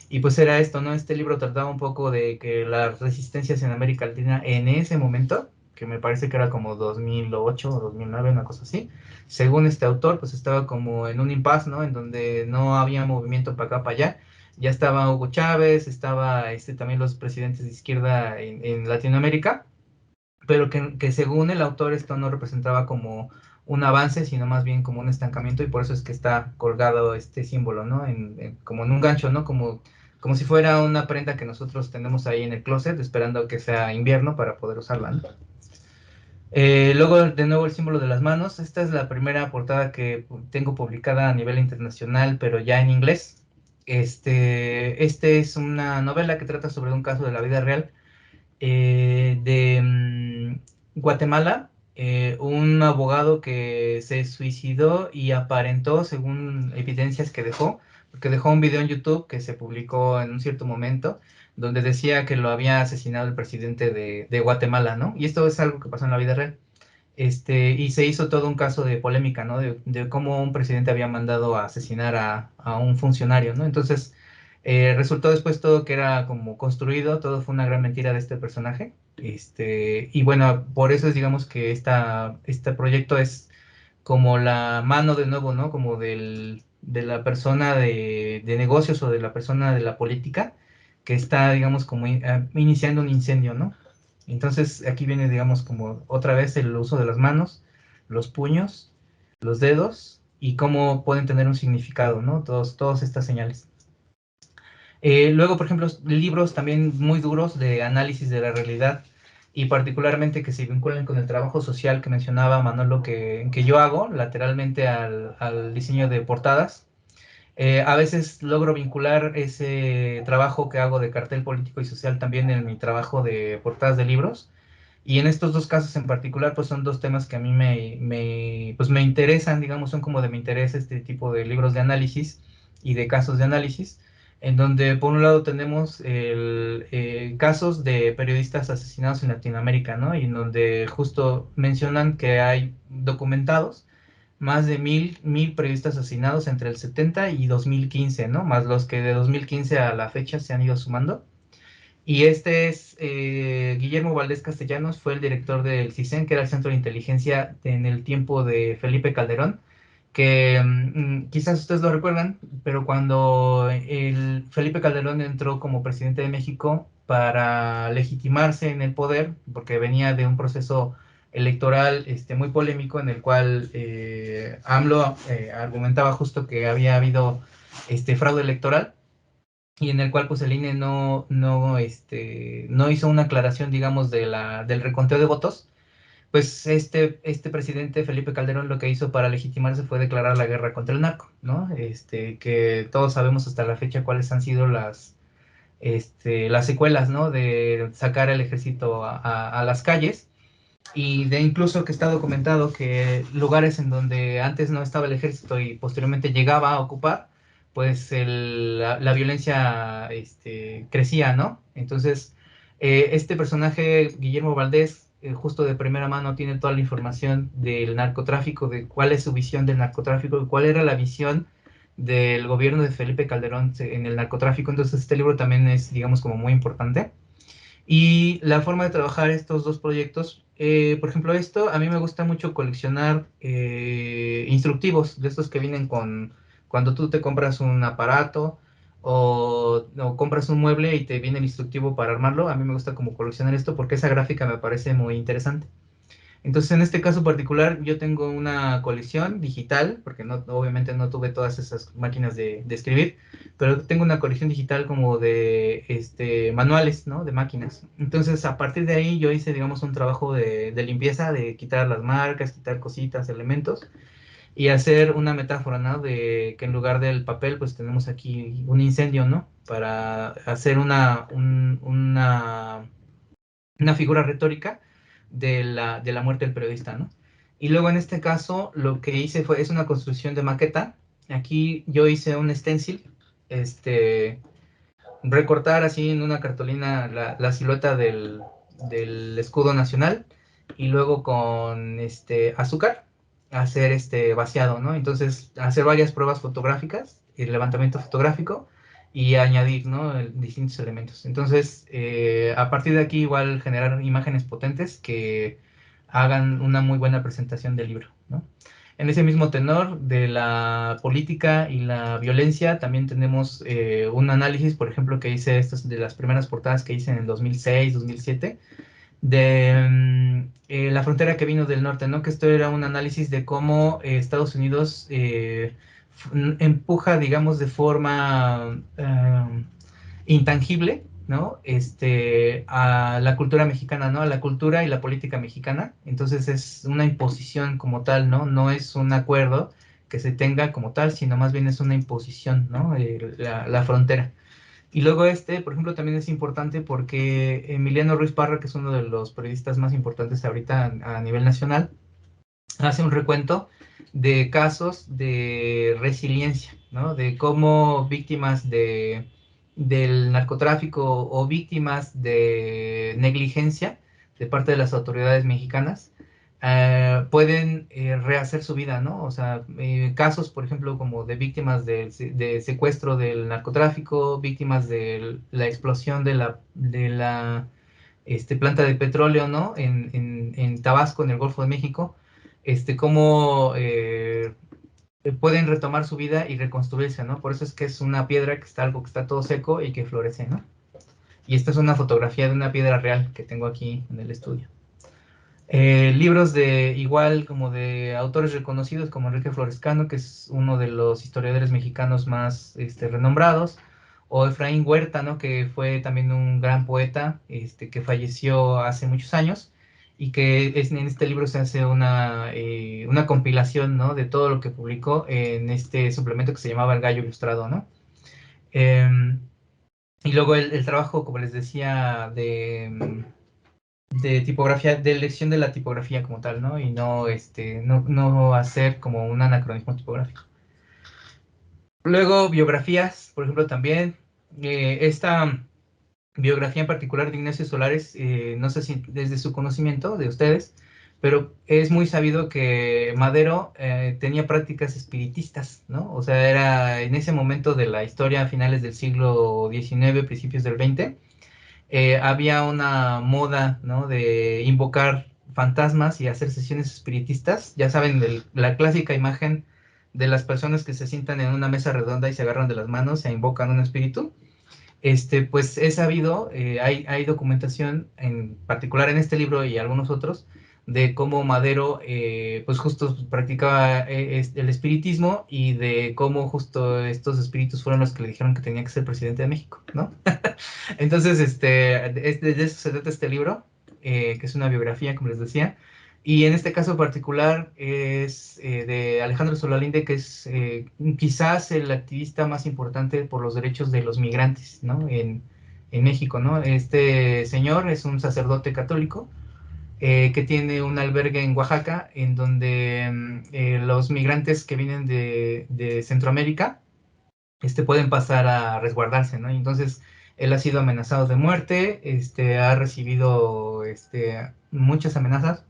Y pues era esto, ¿no? Este libro trataba un poco de que las resistencias en América Latina en ese momento, que me parece que era como 2008 o 2009, una cosa así, según este autor, pues estaba como en un impasse, ¿no? En donde no había movimiento para acá, para allá. Ya estaba Hugo Chávez, estaba también los presidentes de izquierda en Latinoamérica, pero que según el autor esto no representaba como un avance, sino más bien como un estancamiento, y por eso es que está colgado este símbolo, ¿no? Como en un gancho, ¿no? Como si fuera una prenda que nosotros tenemos ahí en el closet, esperando que sea invierno para poder usarla, ¿no? Luego, de nuevo, el símbolo de las manos. Esta es la primera portada que tengo publicada a nivel internacional, pero ya en inglés. Es una novela que trata sobre un caso de la vida real Guatemala, un abogado que se suicidó y aparentó, según evidencias que dejó, porque dejó un video en YouTube que se publicó en un cierto momento, donde decía que lo había asesinado el presidente de Guatemala, ¿no? Y esto es algo que pasó en la vida real. Y se hizo todo un caso de polémica, ¿no? De cómo un presidente había mandado a asesinar a un funcionario, ¿no? Entonces, resultó después todo que era como construido, todo fue una gran mentira de este personaje. Y bueno, por eso es, digamos, que este proyecto es como la mano de nuevo, ¿no? Como de la persona de negocios o de la persona de la política que está, digamos, como iniciando un incendio, ¿no? Entonces aquí viene, digamos, como otra vez el uso de las manos, los puños, los dedos y cómo pueden tener un significado, ¿no? Todas estas señales. Luego, por ejemplo, libros también muy duros de análisis de la realidad y particularmente que se vinculan con el trabajo social que mencionaba Manolo que yo hago lateralmente al diseño de portadas. A veces logro vincular ese trabajo que hago de cartel político y social también en mi trabajo de portadas de libros. Y en estos dos casos en particular, pues son dos temas que a mí pues me interesan, digamos, son como de mi interés este tipo de libros de análisis y de casos de análisis, en donde por un lado tenemos casos de periodistas asesinados en Latinoamérica, ¿no? Y en donde justo mencionan que hay documentados más de mil periodistas asesinados entre el 70 y 2015, ¿no? Más los que de 2015 a la fecha se han ido sumando. Y este es Guillermo Valdés Castellanos, fue el director del CISEN, que era el Centro de Inteligencia en el tiempo de Felipe Calderón, que quizás ustedes lo recuerdan, pero cuando el Felipe Calderón entró como presidente de México para legitimarse en el poder, porque venía de un proceso electoral muy polémico en el cual AMLO argumentaba justo que había habido fraude electoral y en el cual pues el INE no hizo una aclaración, digamos, del reconteo de votos, pues este presidente Felipe Calderón lo que hizo para legitimarse fue declarar la guerra contra el narco, ¿no? Que todos sabemos hasta la fecha cuáles han sido las secuelas, ¿no? De sacar el ejército a las calles y de incluso que está documentado que lugares en donde antes no estaba el ejército y posteriormente llegaba a ocupar, pues la violencia crecía, ¿no? Entonces, este personaje, Guillermo Valdés, justo de primera mano tiene toda la información del narcotráfico, de cuál es su visión del narcotráfico y cuál era la visión del gobierno de Felipe Calderón en el narcotráfico. Entonces, este libro también es, digamos, como muy importante. Y la forma de trabajar estos dos proyectos, por ejemplo, a mí me gusta mucho coleccionar instructivos, de estos que vienen cuando tú te compras un aparato o compras un mueble y te viene el instructivo para armarlo. A mí me gusta como coleccionar esto porque esa gráfica me parece muy interesante. Entonces, en este caso particular, yo tengo una colección digital, porque obviamente no tuve todas esas máquinas de escribir, pero tengo una colección digital como de manuales, ¿no? De máquinas. Entonces, a partir de ahí, yo hice, digamos, un trabajo de limpieza, de quitar las marcas, quitar cositas, elementos, y hacer una metáfora, ¿no? De que en lugar del papel, pues tenemos aquí un incendio, ¿no? Para hacer una figura retórica de la muerte del periodista, ¿no? Y luego en este caso lo que hice es una construcción de maqueta. Aquí yo hice un stencil, recortar así en una cartulina la silueta del escudo nacional y luego con azúcar hacer vaciado, ¿no? Entonces hacer varias pruebas fotográficas, el levantamiento fotográfico y añadir, ¿no? Distintos elementos. Entonces, a partir de aquí igual generar imágenes potentes que hagan una muy buena presentación del libro, ¿no? En ese mismo tenor de la política y la violencia, también tenemos un análisis, por ejemplo, que hice estas de las primeras portadas que hice en el 2006, 2007, de la frontera que vino del norte, ¿no? Que esto era un análisis de cómo Estados Unidos empuja, digamos, de forma intangible, ¿no? A la cultura mexicana, ¿no? A la cultura y la política mexicana. Entonces es una imposición como tal, ¿no? No es un acuerdo que se tenga como tal, sino más bien es una imposición, ¿no? La frontera. Y luego por ejemplo, también es importante porque Emiliano Ruiz Parra, que es uno de los periodistas más importantes ahorita a nivel nacional, hace un recuento de casos de resiliencia, ¿no? De cómo víctimas del narcotráfico o víctimas de negligencia de parte de las autoridades mexicanas pueden rehacer su vida, ¿no? O sea, casos, por ejemplo, como de víctimas de secuestro del narcotráfico, víctimas de la explosión de la planta de petróleo, ¿no? En Tabasco, en el Golfo de México, cómo pueden retomar su vida y reconstruirse, ¿no? Por eso es que es una piedra que está todo seco y que florece, ¿no? Y esta es una fotografía de una piedra real que tengo aquí en el estudio. Libros de igual como de autores reconocidos como Enrique Florescano, que es uno de los historiadores mexicanos más renombrados, o Efraín Huerta, ¿no? Que fue también un gran poeta que falleció hace muchos años y que en este libro se hace una compilación, ¿no? De todo lo que publicó en este suplemento que se llamaba El Gallo Ilustrado, ¿no? Y luego el trabajo, como les decía, de tipografía, de elección de la tipografía como tal, ¿no? Y no hacer como un anacronismo tipográfico. Luego, biografías, por ejemplo, también. Esta biografía en particular de Ignacio Solares, no sé si desde su conocimiento de ustedes, pero es muy sabido que Madero tenía prácticas espiritistas, ¿no? O sea, era en ese momento de la historia, a finales del siglo XIX, principios del XX, había una moda, ¿no? De invocar fantasmas y hacer sesiones espiritistas. Ya saben, la clásica imagen de las personas que se sientan en una mesa redonda y se agarran de las manos e invocan un espíritu. Pues es sabido, hay documentación, en particular en este libro y algunos otros, de cómo Madero, pues justo practicaba el espiritismo y de cómo justo estos espíritus fueron los que le dijeron que tenía que ser presidente de México, ¿no? Entonces, de eso se trata este libro, que es una biografía, como les decía, y en este caso particular es de Alejandro Solalinde, que es quizás el activista más importante por los derechos de los migrantes, ¿no? En México, ¿no? Este señor es un sacerdote católico que tiene un albergue en Oaxaca, en donde los migrantes que vienen de Centroamérica pueden pasar a resguardarse, ¿no? Y entonces él ha sido amenazado de muerte, ha recibido muchas amenazas,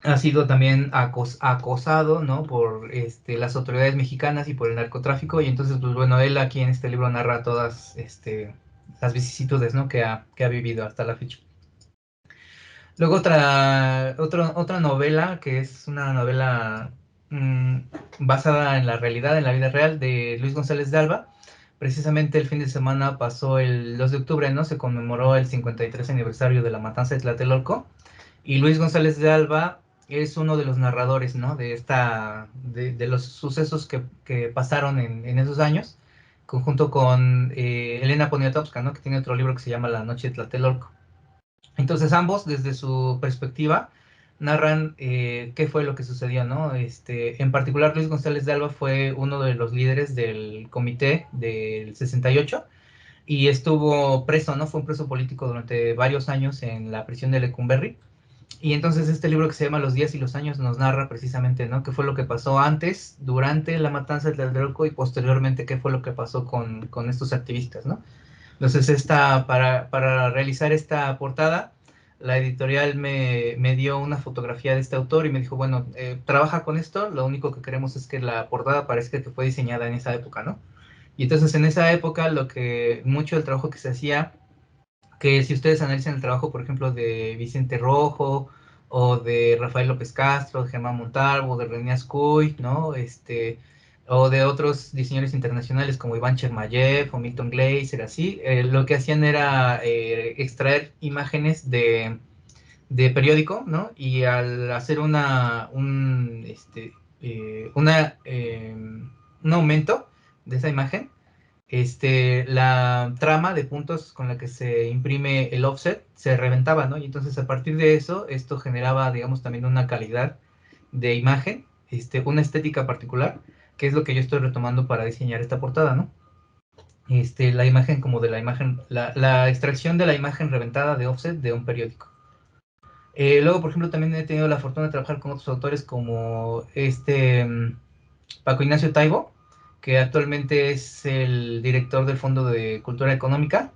ha sido también acosado, ¿no? Por las autoridades mexicanas y por el narcotráfico, y entonces, pues bueno, él aquí en este libro narra todas las vicisitudes, ¿no? Que ha vivido hasta la fecha. Luego otra novela, que es una novela basada en la realidad, en la vida real, de Luis González de Alba. Precisamente el fin de semana pasó el 2 de octubre, ¿no? Se conmemoró el 53 aniversario de la matanza de Tlatelolco. Y Luis González de Alba es uno de los narradores, ¿no? De los sucesos que pasaron en esos años, junto con Elena Poniatowska, ¿no? Que tiene otro libro que se llama La noche de Tlatelolco. Entonces ambos, desde su perspectiva, narran qué fue lo que sucedió, ¿no? En particular, Luis González de Alba fue uno de los líderes del comité del 68 y estuvo preso, ¿no? Fue un preso político durante varios años en la prisión de Lecumberri. Y entonces este libro que se llama Los días y los años nos narra precisamente, ¿no? Qué fue lo que pasó antes, durante la matanza de Tlatelolco y posteriormente qué fue lo que pasó con estos activistas, ¿no? Entonces, para realizar esta portada, la editorial me dio una fotografía de este autor y me dijo, bueno, trabaja con esto, lo único que queremos es que la portada parezca que fue diseñada en esa época, ¿no? Y entonces en esa época mucho del trabajo que se hacía, que si ustedes analizan el trabajo, por ejemplo, de Vicente Rojo, o de Rafael López Castro, de Germán Montalvo, de René Ascuy, ¿no? O de otros diseñadores internacionales como Iván Chermayev o Milton Glaser, así, lo que hacían era extraer imágenes de periódico, ¿no? Y al hacer un aumento de esa imagen, la trama de puntos con la que se imprime el offset se reventaba, ¿no? Y entonces a partir de eso, esto generaba, digamos, también una calidad de imagen, una estética particular, que es lo que yo estoy retomando para diseñar esta portada, ¿no? La imagen como de la imagen, la extracción de la imagen reventada de offset de un periódico. Luego, por ejemplo, también he tenido la fortuna de trabajar con otros autores como Paco Ignacio Taibo, que actualmente es el director del Fondo de Cultura Económica.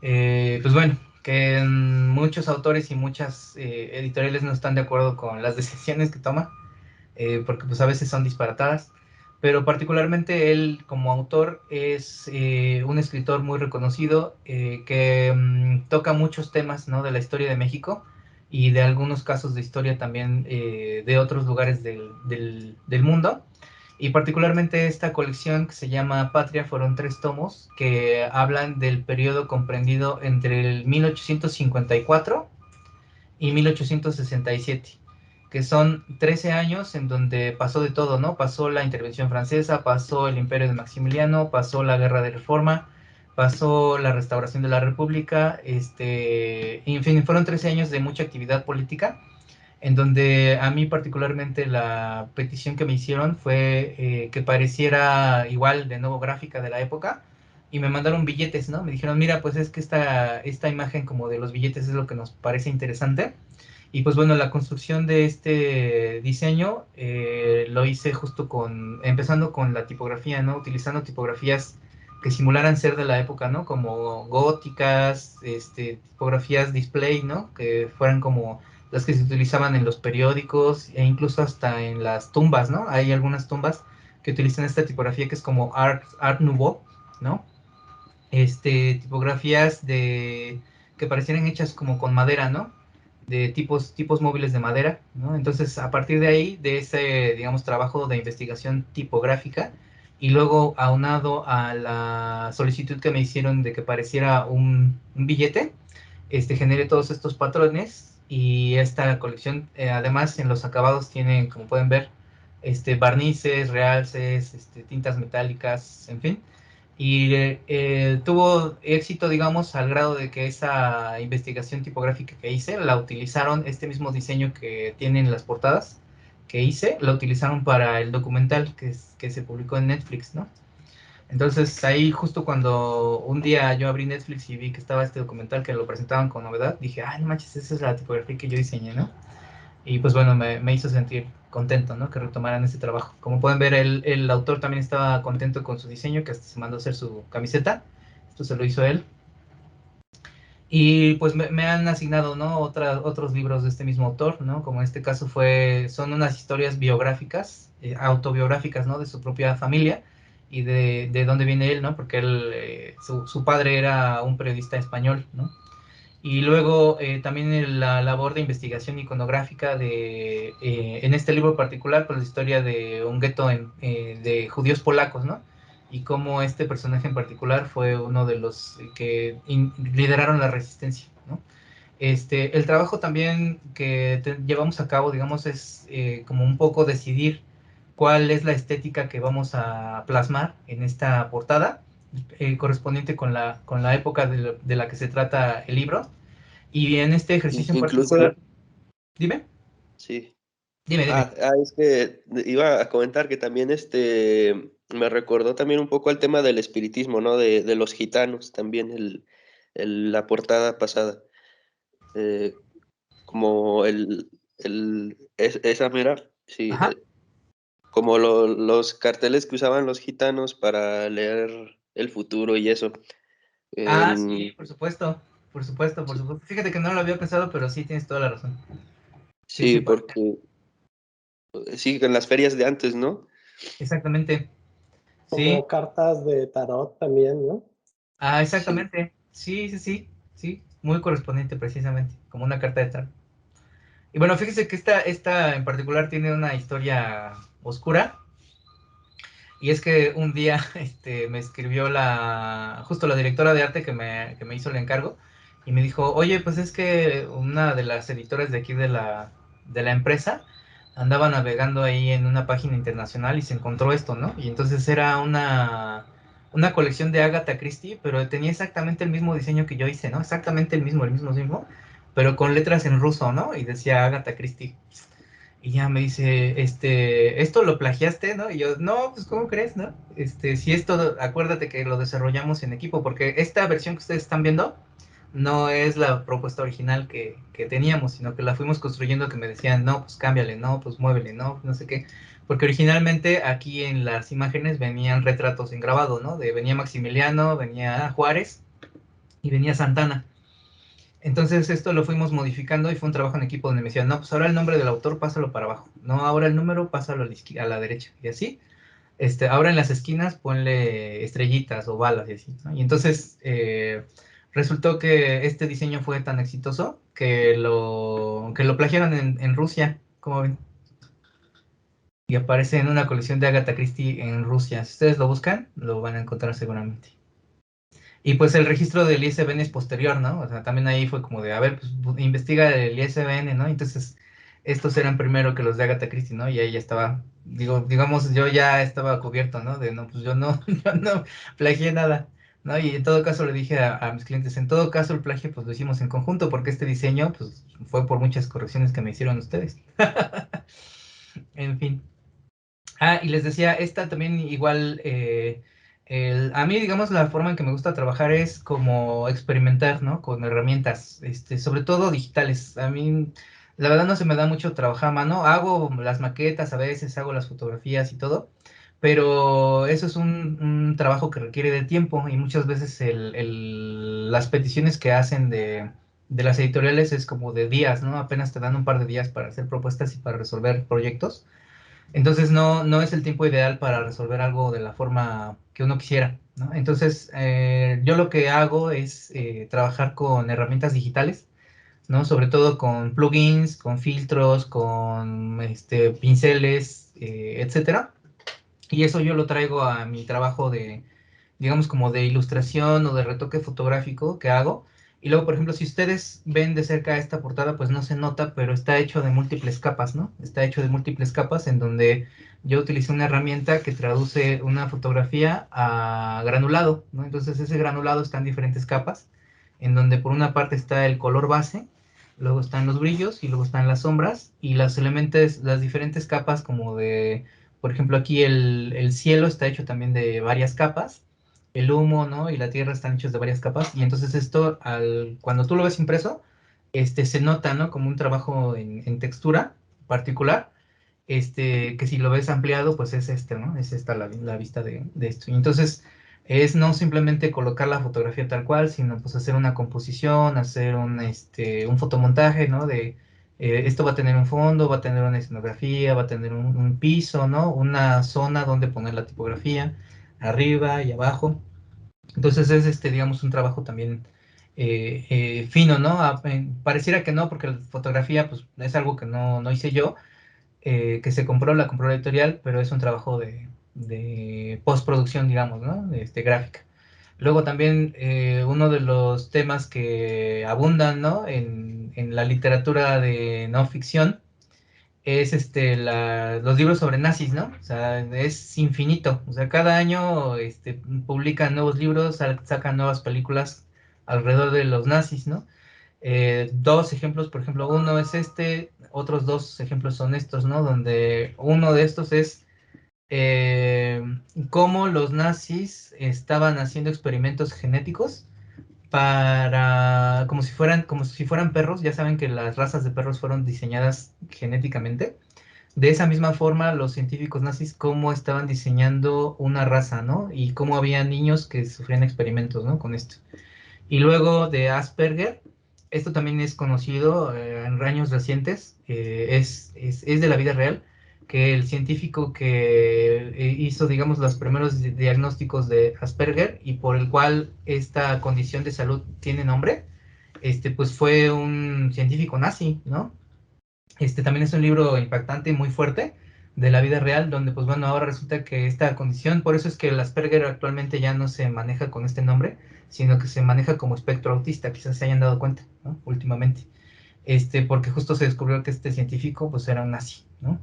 Pues bueno, que muchos autores y muchas editoriales no están de acuerdo con las decisiones que toma, porque pues a veces son disparatadas, pero particularmente él como autor es un escritor muy reconocido que toca muchos temas, ¿no? De la historia de México y de algunos casos de historia también de otros lugares del mundo. Y particularmente esta colección que se llama Patria fueron 3 tomos que hablan del periodo comprendido entre el 1854 y 1867, que son 13 años en donde pasó de todo, ¿no? Pasó la intervención francesa, pasó el imperio de Maximiliano, pasó la guerra de Reforma, pasó la restauración de la República, en fin, fueron 13 años de mucha actividad política, en donde a mí particularmente la petición que me hicieron fue que pareciera igual de nuevo gráfica de la época, y me mandaron billetes, ¿no? Me dijeron, mira, pues es que esta imagen como de los billetes es lo que nos parece interesante. Y pues bueno, la construcción de este diseño lo hice justo empezando con la tipografía, ¿no? Utilizando tipografías que simularan ser de la época, ¿no? Como góticas, tipografías display, ¿no? Que fueran como las que se utilizaban en los periódicos e incluso hasta en las tumbas, ¿no? Hay algunas tumbas que utilizan esta tipografía que es como Art Nouveau, ¿no? Tipografías que parecieran hechas como con madera, ¿no? De tipos móviles de madera, ¿no? Entonces, a partir de ahí, de ese, digamos, trabajo de investigación tipográfica, y luego aunado a la solicitud que me hicieron de que pareciera un billete, generé todos estos patrones, y esta colección, además, en los acabados tiene, como pueden ver, barnices, realces, tintas metálicas, en fin. Y tuvo éxito, digamos, al grado de que esa investigación tipográfica que hice, la utilizaron, este mismo diseño que tienen las portadas que hice, la utilizaron para el documental que se publicó en Netflix, ¿no? Entonces ahí justo cuando un día yo abrí Netflix y vi que estaba este documental que lo presentaban con novedad, dije, ay, no manches, esa es la tipografía que yo diseñé, ¿no? Y pues bueno, me hizo sentir contento, ¿no? Que retomaran ese trabajo. Como pueden ver, el autor también estaba contento con su diseño, que hasta se mandó a hacer su camiseta. Esto se lo hizo él. Y pues me han asignado, ¿no? Otros libros de este mismo autor, ¿no? Como en este caso son unas historias biográficas, autobiográficas, ¿no? De su propia familia y de dónde viene él, ¿no? Porque su padre era un periodista español, ¿no? Y luego también la labor de investigación iconográfica en este libro particular, pues la historia de un gueto de judíos polacos, ¿no? Y cómo este personaje en particular fue uno de los que lideraron la resistencia, ¿no? El trabajo también que llevamos a cabo, digamos, es como un poco decidir cuál es la estética que vamos a plasmar en esta portada, correspondiente con la época de la que se trata el libro. Y en este ejercicio en Incluso, particular, dime, sí. dime. Es que iba a comentar que también me recordó también un poco al tema del espiritismo, ¿no? De los gitanos, también la portada pasada. Eh, como esa mera, sí, Ajá. como los carteles que usaban los gitanos para leer el futuro y eso. Ah, sí, En- por supuesto, por supuesto, por supuesto. Fíjate que no lo había pensado, pero sí tienes toda la razón. Sí, sí, sí, porque sí, en las ferias de antes, ¿no? exactamente. Sí, Como cartas de tarot también, ¿no? Sí. exactamente. Sí, sí, sí, sí, muy correspondiente precisamente, como una carta de tarot. Y bueno, fíjese que esta en particular tiene una historia oscura. Y es que un día me escribió justo la directora de arte que me hizo el encargo, y me dijo, oye, pues es que una de las editoras de aquí de la empresa andaba navegando ahí en una página internacional y se encontró esto, ¿no? Y entonces era una colección de Agatha Christie, pero tenía exactamente el mismo diseño que yo hice, ¿no? Exactamente el mismo, pero con letras en ruso, ¿no? Y decía Agatha Christie. Y ya me dice, esto lo plagiaste, ¿no? Y yo, no, pues, ¿cómo crees, no? Si esto, acuérdate que lo desarrollamos en equipo, porque esta versión que ustedes están viendo no es la propuesta original que teníamos, sino que la fuimos construyendo, que me decían, no, pues cámbiale, no, pues muévele, no, no sé qué. Porque originalmente aquí en las imágenes venían retratos en grabado, ¿no? Venía Maximiliano, venía Juárez y venía Santana. Entonces esto lo fuimos modificando y fue un trabajo en equipo donde me decían, no, pues ahora el nombre del autor pásalo para abajo, no, ahora el número pásalo a la derecha, y así. Ahora en las esquinas ponle estrellitas o balas y así, ¿no? Y entonces resultó que este diseño fue tan exitoso que lo plagiaron en Rusia, como ven. y aparece en una colección de Agatha Christie en Rusia. Si ustedes lo buscan, lo van a encontrar seguramente. Y pues el registro del ISBN es posterior, ¿no? O sea, también ahí fue como de, a ver, pues investiga el ISBN, ¿no? Entonces, estos eran primero que los de Agatha Christie, ¿no? Y ahí ya estaba, digamos, yo ya estaba cubierto, ¿no? De, no, pues yo no, yo no plagié nada, ¿no? Y en todo caso le dije a mis clientes, en todo caso el plagio, pues lo hicimos en conjunto, porque este diseño, pues, fue por muchas correcciones que me hicieron ustedes. En fin. Ah, y les decía, esta también igual, a mí, digamos, la forma en que me gusta trabajar es como experimentar, ¿no? Con herramientas, sobre todo digitales. A mí, la verdad, no se me da mucho trabajar a mano. Hago las maquetas a veces, hago las fotografías y todo, pero eso es un trabajo que requiere de tiempo y muchas veces las peticiones que hacen de las editoriales es como de días, ¿no? Apenas te dan un par de días para hacer propuestas y para resolver proyectos. Entonces no es el tiempo ideal para resolver algo de la forma que uno quisiera, ¿no? Entonces yo lo que hago es trabajar con herramientas digitales, ¿no? Sobre todo con plugins, con filtros, con pinceles, etcétera. Y eso yo lo traigo a mi trabajo de, digamos, como de ilustración o de retoque fotográfico que hago. Y luego, por ejemplo, si ustedes ven de cerca esta portada, pues no se nota, pero está hecho de múltiples capas, ¿no? Está hecho de múltiples capas en donde yo utilicé una herramienta que traduce una fotografía a granulado, ¿no? Entonces ese granulado está en diferentes capas, en donde por una parte está el color base, luego están los brillos y luego están las sombras y los elementos, las diferentes capas como de, por ejemplo, aquí el cielo está hecho también de varias capas, el humo, ¿no? Y la tierra están hechos de varias capas. Y entonces esto, cuando tú lo ves impreso, se nota, ¿no? Como un trabajo en textura particular. Que si lo ves ampliado, pues es ¿no? Es esta la vista de esto. Y entonces es no simplemente colocar la fotografía tal cual, sino pues hacer una composición, hacer un fotomontaje, ¿no? De esto va a tener un fondo, va a tener una escenografía, va a tener un piso, ¿no? Una zona donde poner la tipografía, arriba y abajo. Entonces es, digamos, un trabajo también fino, ¿no? Pareciera que no, porque la fotografía, pues, es algo que no hice yo, que la compró la editorial, pero es un trabajo de postproducción, digamos, ¿no? Gráfica. Luego también uno de los temas que abundan, ¿no? En la literatura de no ficción es los libros sobre nazis, ¿no? O sea, es infinito. O sea, cada año publican nuevos libros, sacan nuevas películas alrededor de los nazis, ¿no? Dos ejemplos, por ejemplo, uno es otros dos ejemplos son estos, ¿no? Donde uno de estos es eh, cómo los nazis estaban haciendo experimentos genéticos como si fueran perros. Ya saben que las razas de perros fueron diseñadas genéticamente. De esa misma forma, los científicos nazis, cómo estaban diseñando una raza, ¿no? Y cómo había niños que sufrían experimentos, ¿no? Con esto. Y luego de Asperger, esto también es conocido en años recientes, es de la vida real, que el científico que hizo, digamos, los primeros diagnósticos de Asperger y por el cual esta condición de salud tiene nombre, pues fue un científico nazi, ¿no? También es un libro impactante y muy fuerte de la vida real, donde pues bueno, ahora resulta que esta condición, por eso es que el Asperger actualmente ya no se maneja con este nombre, sino que se maneja como espectro autista, quizás se hayan dado cuenta, ¿no? Últimamente, porque justo se descubrió que este científico pues era un nazi, ¿no?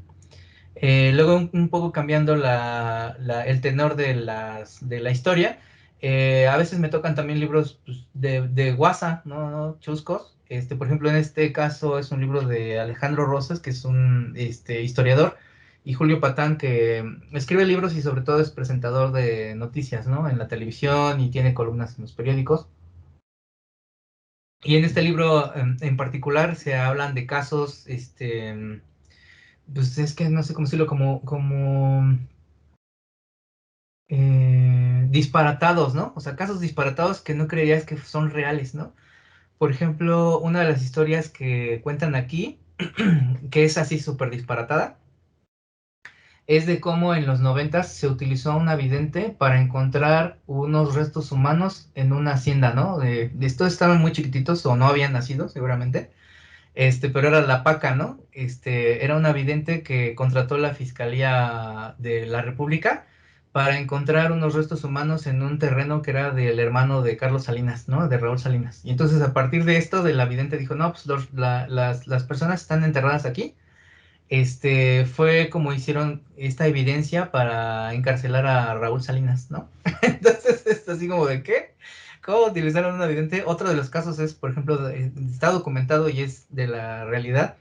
Luego un poco cambiando el tenor de la historia, a veces me tocan también libros pues, de guasa, ¿no? ¿no? Chuscos. Por ejemplo, en este caso es un libro de Alejandro Rosas, que es un historiador, y Julio Patán, que escribe libros y sobre todo es presentador de noticias, ¿no? En la televisión y tiene columnas en los periódicos. Y en este libro en particular se hablan de casos, pues es que no sé cómo decirlo, como disparatados, ¿no? O sea, casos disparatados que no creerías que son reales, ¿no? Por ejemplo, una de las historias que cuentan aquí, que es así súper disparatada, es de cómo en los 90 se utilizó a una vidente para encontrar unos restos humanos en una hacienda, ¿no? Estos estaban muy chiquititos o no habían nacido, seguramente. pero era la Paca, ¿no? Era una vidente que contrató la Fiscalía de la República para encontrar unos restos humanos en un terreno que era del hermano de Carlos Salinas, ¿no? De Raúl Salinas. Y entonces a partir de esto, de la vidente dijo, no, pues las personas están enterradas aquí. Fue como hicieron esta evidencia para encarcelar a Raúl Salinas, ¿no? Entonces es así como de ¿qué? ¿Cómo utilizaron una evidente? Otro de los casos es, por ejemplo, está documentado y es de la realidad,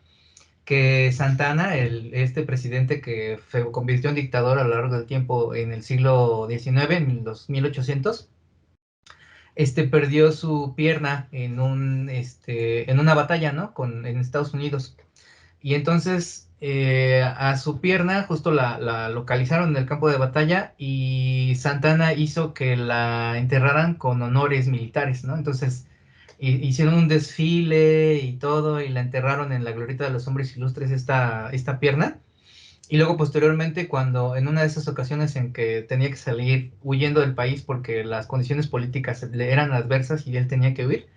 que Santana, este presidente que se convirtió en dictador a lo largo del tiempo en el siglo XIX, en los 1800, perdió su pierna en una batalla, ¿no? En Estados Unidos. Y entonces a su pierna justo la localizaron en el campo de batalla y Santana hizo que la enterraran con honores militares, ¿no? Entonces hicieron un desfile y todo y la enterraron en la glorieta de los hombres ilustres esta pierna. Y luego posteriormente cuando en una de esas ocasiones en que tenía que salir huyendo del país porque las condiciones políticas le eran adversas y él tenía que huir,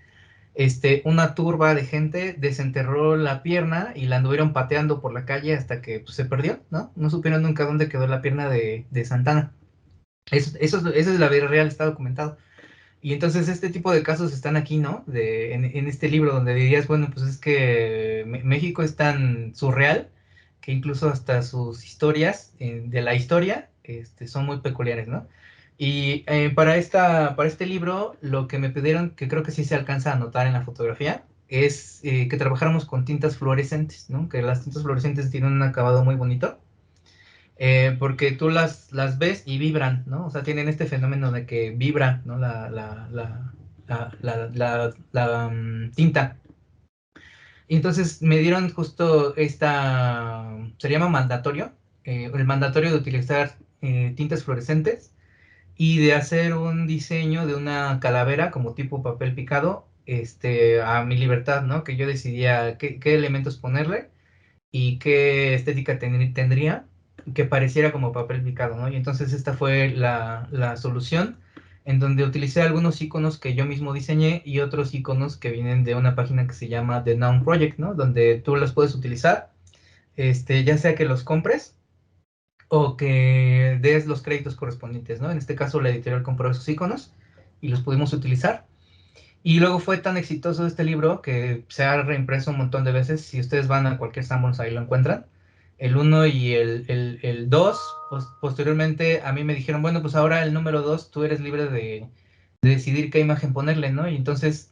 una turba de gente desenterró la pierna y la anduvieron pateando por la calle hasta que pues, se perdió, ¿no? No supieron nunca dónde quedó la pierna de Santana. Eso es la vida real, está documentado. Y entonces este tipo de casos están aquí, ¿no? En este libro donde dirías, bueno, pues es que México es tan surreal que incluso hasta sus historias de la historia son muy peculiares, ¿no? Y para este libro, lo que me pidieron, que creo que sí se alcanza a notar en la fotografía, es que trabajáramos con tintas fluorescentes, ¿no? Que las tintas fluorescentes tienen un acabado muy bonito, porque tú las ves y vibran, ¿no? O sea, tienen este fenómeno de que vibra, ¿no? La tinta. Y entonces me dieron justo se llama mandatorio, el mandatorio de utilizar tintas fluorescentes y de hacer un diseño de una calavera como tipo papel picado, a mi libertad, ¿no? Que yo decidía qué elementos ponerle y qué estética tendría que pareciera como papel picado, ¿no? Y entonces esta fue la solución en donde utilicé algunos iconos que yo mismo diseñé y otros iconos que vienen de una página que se llama The Noun Project, ¿no? Donde tú los puedes utilizar, ya sea que los compres o que des los créditos correspondientes, ¿no? En este caso la editorial compró esos iconos y los pudimos utilizar. Y luego fue tan exitoso este libro que se ha reimpreso un montón de veces. Si ustedes van a cualquier Sanborns, ahí lo encuentran. El uno y el 2. Posteriormente a mí me dijeron, bueno, pues ahora el número 2 tú eres libre de decidir qué imagen ponerle, ¿no? Y entonces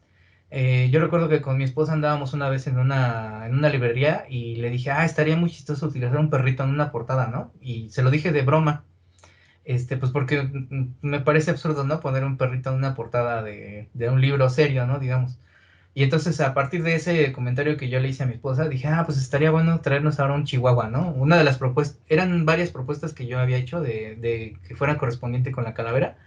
yo recuerdo que con mi esposa andábamos una vez en una librería y le dije, estaría muy chistoso utilizar un perrito en una portada, ¿no? Y se lo dije de broma. Pues porque me parece absurdo, ¿no? Poner un perrito en una portada de un libro serio, ¿no? Digamos. Y entonces a partir de ese comentario que yo le hice a mi esposa, dije, pues estaría bueno traernos ahora un chihuahua, ¿no? Una de las propuestas, eran varias propuestas que yo había hecho de que fuera correspondiente con la calavera.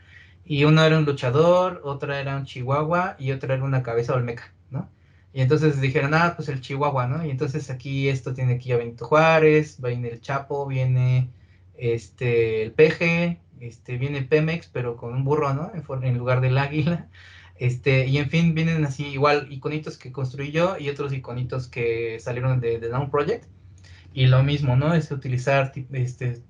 Y uno era un luchador, otra era un chihuahua y otra era una cabeza olmeca, ¿no? Y entonces dijeron, pues el chihuahua, ¿no? Y entonces aquí esto tiene aquí a Benito Juárez, viene el Chapo, viene el Peje, viene Pemex, pero con un burro, ¿no? En lugar del águila. Y en fin, vienen así igual iconitos que construí yo y otros iconitos que salieron de Down Project. Y lo mismo, ¿no? Es utilizar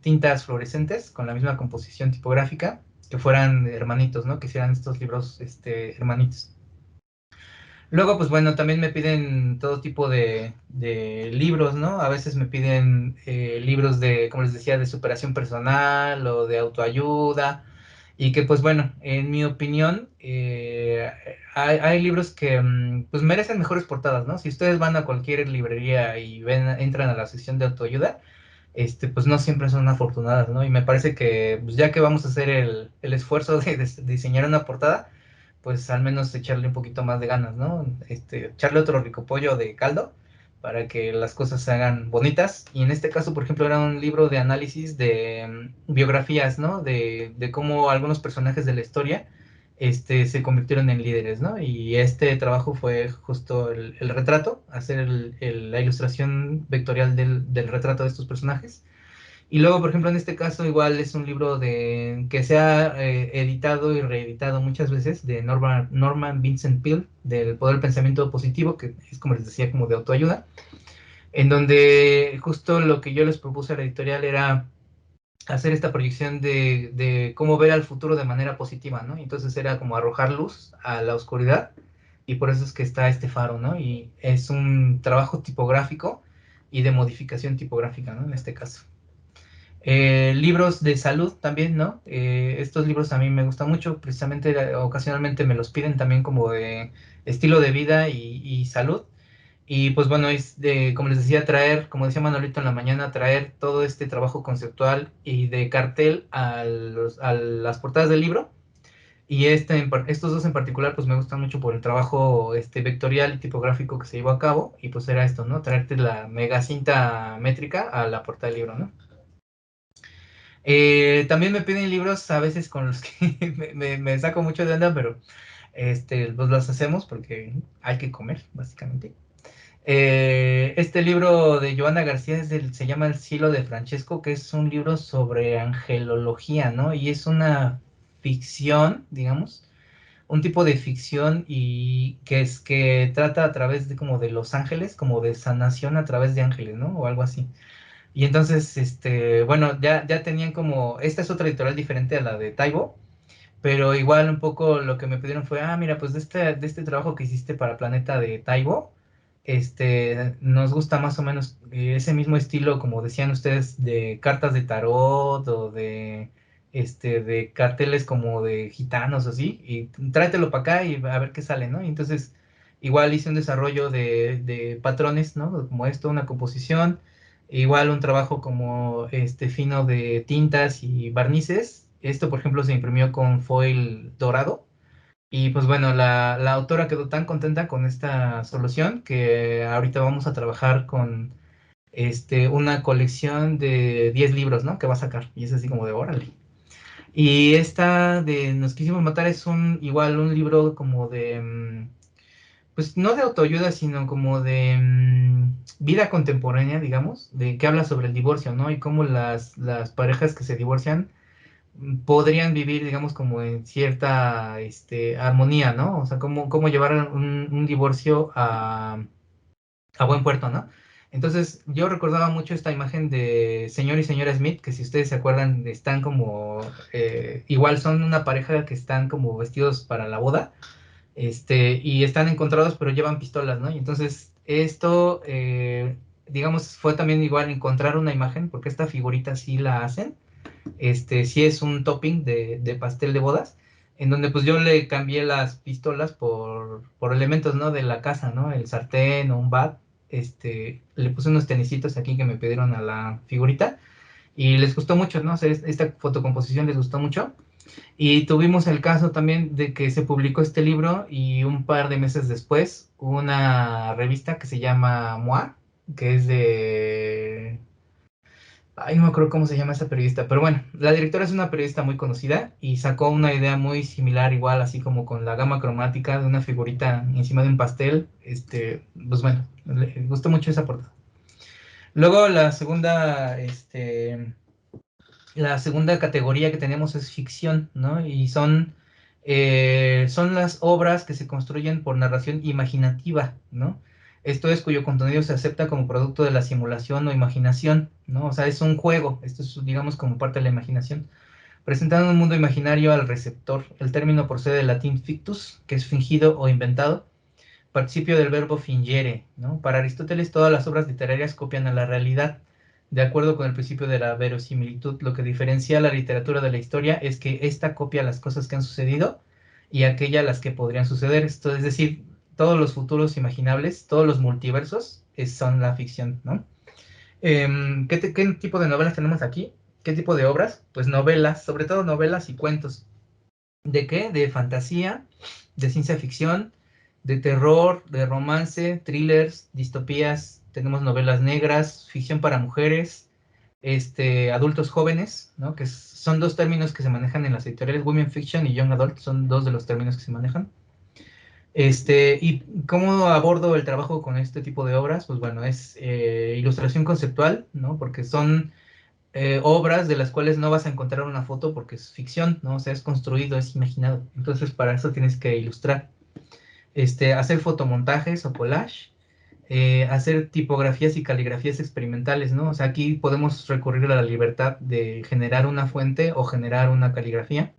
tintas fluorescentes con la misma composición tipográfica, que fueran hermanitos, ¿no? Que hicieran estos libros hermanitos. Luego, pues bueno, también me piden todo tipo de libros, ¿no? A veces me piden libros como les decía, de superación personal o de autoayuda. Y que, pues bueno, en mi opinión, hay libros que pues merecen mejores portadas, ¿no? Si ustedes van a cualquier librería y entran a la sección de autoayuda, pues no siempre son afortunadas, ¿no? Y me parece que pues, ya que vamos a hacer el esfuerzo de diseñar una portada, pues al menos echarle un poquito más de ganas, ¿no? Echarle otro rico pollo de caldo para que las cosas se hagan bonitas. Y en este caso, por ejemplo, era un libro de análisis de biografías, ¿no? De cómo algunos personajes de la historia se convirtieron en líderes, ¿no? Y este trabajo fue justo el retrato, hacer la ilustración vectorial del retrato de estos personajes. Y luego, por ejemplo, en este caso igual es un libro que se ha editado y reeditado muchas veces de Norman Vincent Peale, del poder del pensamiento positivo, que es como les decía, como de autoayuda, en donde justo lo que yo les propuse a la editorial era hacer esta proyección de cómo ver al futuro de manera positiva, ¿no? Entonces era como arrojar luz a la oscuridad y por eso es que está este faro, ¿no? Y es un trabajo tipográfico y de modificación tipográfica, ¿no? En este caso. Libros de salud también, ¿no? Estos libros a mí me gustan mucho, precisamente ocasionalmente me los piden también como de estilo de vida y salud. Y pues bueno, es de, como les decía, traer, como decía Manolito en la mañana, traer todo este trabajo conceptual y de cartel a las portadas del libro. Y estos dos en particular, pues me gustan mucho por el trabajo vectorial y tipográfico que se llevó a cabo. Y pues era esto, ¿no? Traerte la mega cinta métrica a la portada del libro, ¿no? También me piden libros a veces con los que me saco mucho de onda, pero pues los hacemos porque hay que comer, básicamente. Este libro de Joana García se llama El cielo de Francesco, que es un libro sobre angelología, ¿no? Y es una ficción, digamos, un tipo de ficción y que trata a través de como de los ángeles, como de sanación a través de ángeles, ¿no? O algo así. Y entonces, bueno, ya tenían como, esta es otra editorial diferente a la de Taibo, pero igual un poco lo que me pidieron fue, mira, pues de este trabajo que hiciste para Planeta de Taibo, nos gusta más o menos ese mismo estilo, como decían ustedes, de cartas de tarot o de carteles como de gitanos o así, y tráetelo para acá y a ver qué sale, ¿no? Y entonces, igual hice un desarrollo de patrones, ¿no? Como esto, una composición, igual un trabajo como fino de tintas y barnices. Esto, por ejemplo, se imprimió con foil dorado. Y pues bueno, la autora quedó tan contenta con esta solución que ahorita vamos a trabajar con una colección de 10 libros, ¿no? Que va a sacar. Y es así como de órale. Y esta de Nos quisimos matar es igual un libro como pues no de autoayuda, sino como de vida contemporánea, digamos, de que habla sobre el divorcio, ¿no? Y cómo las parejas que se divorcian podrían vivir, digamos, como en cierta armonía, ¿no? O sea, cómo llevar un divorcio a buen puerto, ¿no? Entonces, yo recordaba mucho esta imagen de señor y señora Smith, que si ustedes se acuerdan, están como, igual son una pareja que están como vestidos para la boda, y están encontrados, pero llevan pistolas, ¿no? Y entonces, esto, digamos, fue también igual encontrar una imagen, porque esta figurita sí la hacen, sí es un topping de pastel de bodas, en donde pues yo le cambié las pistolas por elementos, ¿no? De la casa, ¿no? El sartén o un bat, le puse unos tenisitos aquí que me pidieron a la figurita, y les gustó mucho, ¿no? O sea, esta fotocomposición les gustó mucho, y tuvimos el caso también de que se publicó este libro, y un par de meses después, una revista que se llama Moi, que es de... Ay, no me acuerdo cómo se llama esta periodista, pero bueno, la directora es una periodista muy conocida y sacó una idea muy similar, igual, así como con la gama cromática de una figurita encima de un pastel. Pues bueno, le gustó mucho esa portada. Luego la segunda categoría que tenemos es ficción, ¿no? Y son las obras que se construyen por narración imaginativa, ¿no? Esto es cuyo contenido se acepta como producto de la simulación o imaginación, ¿no? O sea, es un juego, esto es, digamos, como parte de la imaginación. Presentando un mundo imaginario al receptor. El término procede del latín fictus, que es fingido o inventado, participio del verbo fingere, ¿no? Para Aristóteles, todas las obras literarias copian a la realidad. De acuerdo con el principio de la verosimilitud, lo que diferencia la literatura de la historia es que ésta copia las cosas que han sucedido y aquella las que podrían suceder. Esto es decir, todos los futuros imaginables, todos los multiversos son la ficción, ¿no? ¿Qué tipo de novelas tenemos aquí? ¿Qué tipo de obras? Pues novelas, sobre todo novelas y cuentos. ¿De qué? De fantasía, de ciencia ficción, de terror, de romance, thrillers, distopías, tenemos novelas negras, ficción para mujeres, adultos jóvenes, ¿no? Que son dos términos que se manejan en las editoriales, Women Fiction y Young Adult, son dos de los términos que se manejan. ¿Y cómo abordo el trabajo con este tipo de obras? Pues bueno, es ilustración conceptual, ¿no? Porque son obras de las cuales no vas a encontrar una foto porque es ficción, ¿no? O sea, es construido, es imaginado. Entonces, para eso tienes que ilustrar. Hacer fotomontajes o collage, hacer tipografías y caligrafías experimentales, ¿no? O sea, aquí podemos recurrir a la libertad de generar una fuente o generar una caligrafía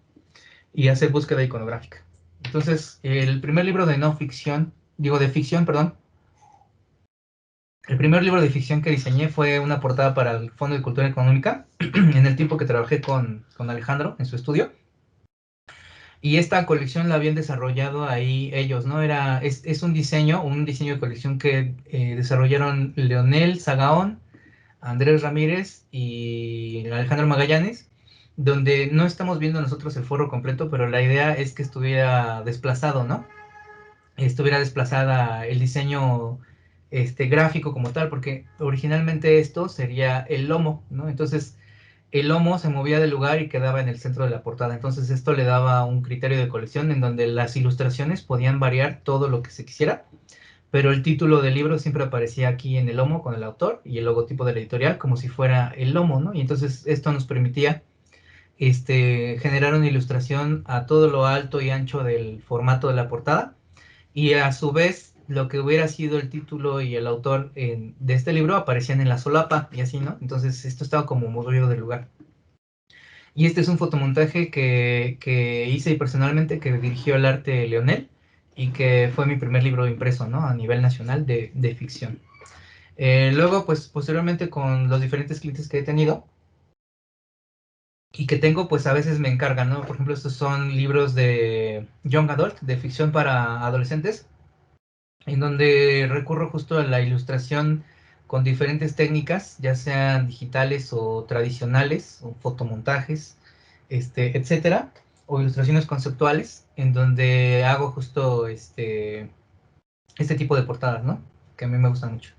y hacer búsqueda iconográfica. Entonces, el primer libro de no ficción, digo de ficción, perdón, el primer libro de ficción que diseñé fue una portada para el Fondo de Cultura Económica, en el tiempo que trabajé con Alejandro en su estudio. Y esta colección la habían desarrollado ahí ellos, ¿no? Es un diseño de colección que desarrollaron Leonel Sagaón, Andrés Ramírez y Alejandro Magallanes, donde no estamos viendo nosotros el foro completo, pero la idea es que estuviera desplazado, ¿no? Estuviera desplazada el diseño gráfico como tal, porque originalmente esto sería el lomo, ¿no? Entonces, el lomo se movía del lugar y quedaba en el centro de la portada. Entonces, esto le daba un criterio de colección en donde las ilustraciones podían variar todo lo que se quisiera, pero el título del libro siempre aparecía aquí en el lomo con el autor y el logotipo de la editorial como si fuera el lomo, ¿no? Y entonces esto nos permitía generar una ilustración a todo lo alto y ancho del formato de la portada, y a su vez lo que hubiera sido el título y el autor de este libro aparecían en la solapa y así, ¿no? Entonces esto estaba como movido del lugar. Y este es un fotomontaje que hice personalmente, que dirigió el arte Leonel, y que fue mi primer libro impreso, ¿no? A nivel nacional de ficción. Luego, pues posteriormente con los diferentes clientes que he tenido y que tengo, pues a veces me encargan, ¿no? Por ejemplo, estos son libros de Young Adult, de ficción para adolescentes, en donde recurro justo a la ilustración con diferentes técnicas, ya sean digitales o tradicionales, o fotomontajes, etcétera, o ilustraciones conceptuales, en donde hago justo este tipo de portadas, ¿no? Que a mí me gustan mucho.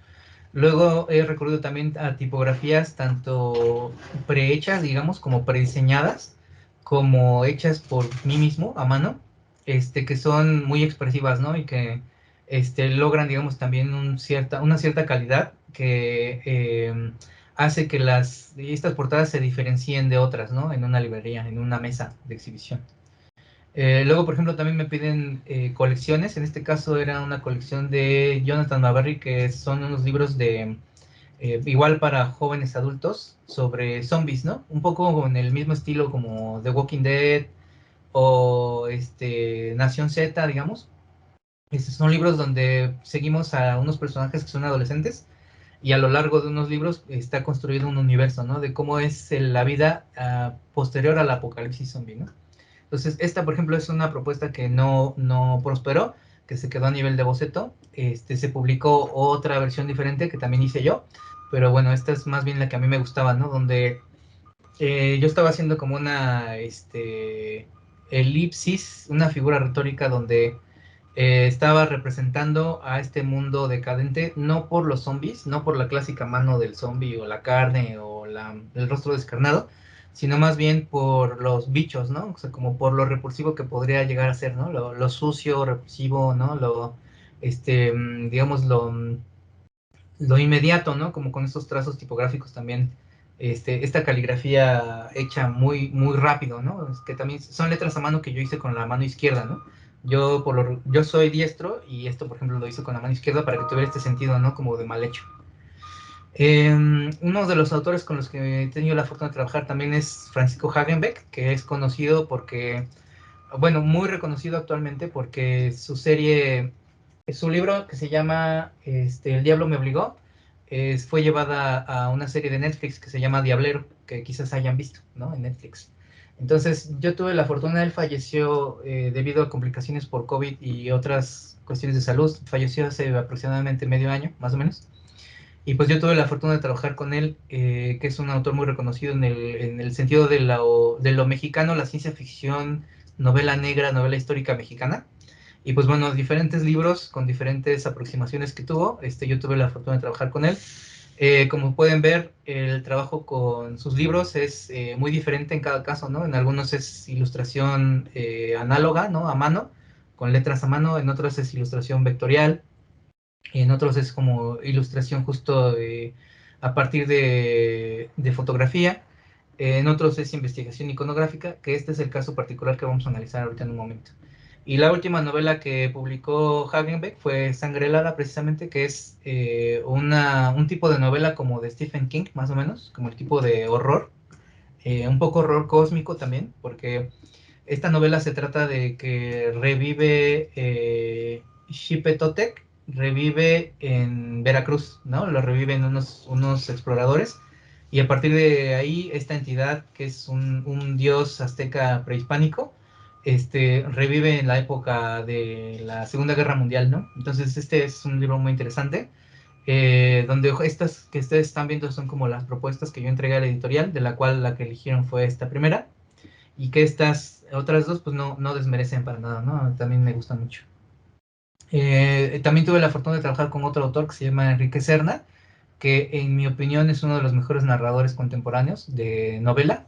Luego he recurrido también a tipografías tanto prehechas, digamos, como prediseñadas, como hechas por mí mismo a mano, que son muy expresivas, ¿no? Y que logran, digamos, también una cierta calidad que hace que estas portadas se diferencien de otras, ¿no? En una librería, en una mesa de exhibición. Luego, por ejemplo, también me piden colecciones. En este caso era una colección de Jonathan Maberry, que son unos libros igual para jóvenes adultos, sobre zombies, ¿no? Un poco con el mismo estilo como The Walking Dead o Nación Z, digamos. Son libros donde seguimos a unos personajes que son adolescentes, y a lo largo de unos libros está construido un universo, ¿no? De cómo es la vida posterior al apocalipsis zombie, ¿no? Entonces, esta, por ejemplo, es una propuesta que no prosperó, que se quedó a nivel de boceto. Se publicó otra versión diferente que también hice yo, pero bueno, esta es más bien la que a mí me gustaba, ¿no? Donde yo estaba haciendo como una elipsis, una figura retórica donde estaba representando a este mundo decadente, no por los zombies, no por la clásica mano del zombie o la carne o el rostro descarnado, sino más bien por los bichos, ¿no? O sea, como por lo repulsivo que podría llegar a ser, ¿no? Lo sucio, repulsivo, ¿no? Digamos, lo inmediato, ¿no? Como con estos trazos tipográficos también, esta caligrafía hecha muy, muy rápido, ¿no? Es que también son letras a mano que yo hice con la mano izquierda, ¿no? Yo soy diestro y esto, por ejemplo, lo hice con la mano izquierda para que tuviera este sentido, ¿no? Como de mal hecho. Uno de los autores con los que he tenido la fortuna de trabajar también es Francisco Hagenbeck, que es conocido porque, bueno, muy reconocido actualmente porque su libro que se llama El Diablo me obligó, fue llevada a una serie de Netflix que se llama Diablero, que quizás hayan visto, ¿no? En Netflix. Entonces, yo tuve la fortuna, él falleció debido a complicaciones por COVID y otras cuestiones de salud. Falleció hace aproximadamente medio año, más o menos. Y pues yo tuve la fortuna de trabajar con él, que es un autor muy reconocido en el sentido de lo mexicano, la ciencia ficción, novela negra, novela histórica mexicana. Y pues bueno, diferentes libros con diferentes aproximaciones que tuvo. Yo tuve la fortuna de trabajar con él. Como pueden ver, el trabajo con sus libros es muy diferente en cada caso, ¿no? En algunos es ilustración análoga, ¿no? A mano, con letras a mano. En otros es ilustración vectorial. En otros es como ilustración justo a partir de fotografía. en otros es investigación iconográfica, que este es el caso particular que vamos a analizar ahorita en un momento. Y la última novela que publicó Hagenbeck fue Sangre helada, precisamente, que es un tipo de novela como de Stephen King, más o menos, como el tipo de horror, un poco horror cósmico también, porque esta novela se trata de que revive Xipetotec, revive en Veracruz, ¿no? Lo reviven unos exploradores, y a partir de ahí esta entidad, que es un dios azteca prehispánico, revive en la época de la Segunda Guerra Mundial, ¿no? Entonces este es un libro muy interesante, donde estas que ustedes están viendo son como las propuestas que yo entregué a la editorial, de la cual la que eligieron fue esta primera, y que estas otras dos pues no desmerecen para nada, ¿no? También me gustan mucho. También tuve la fortuna de trabajar con otro autor que se llama Enrique Serna, que en mi opinión es uno de los mejores narradores contemporáneos de novela.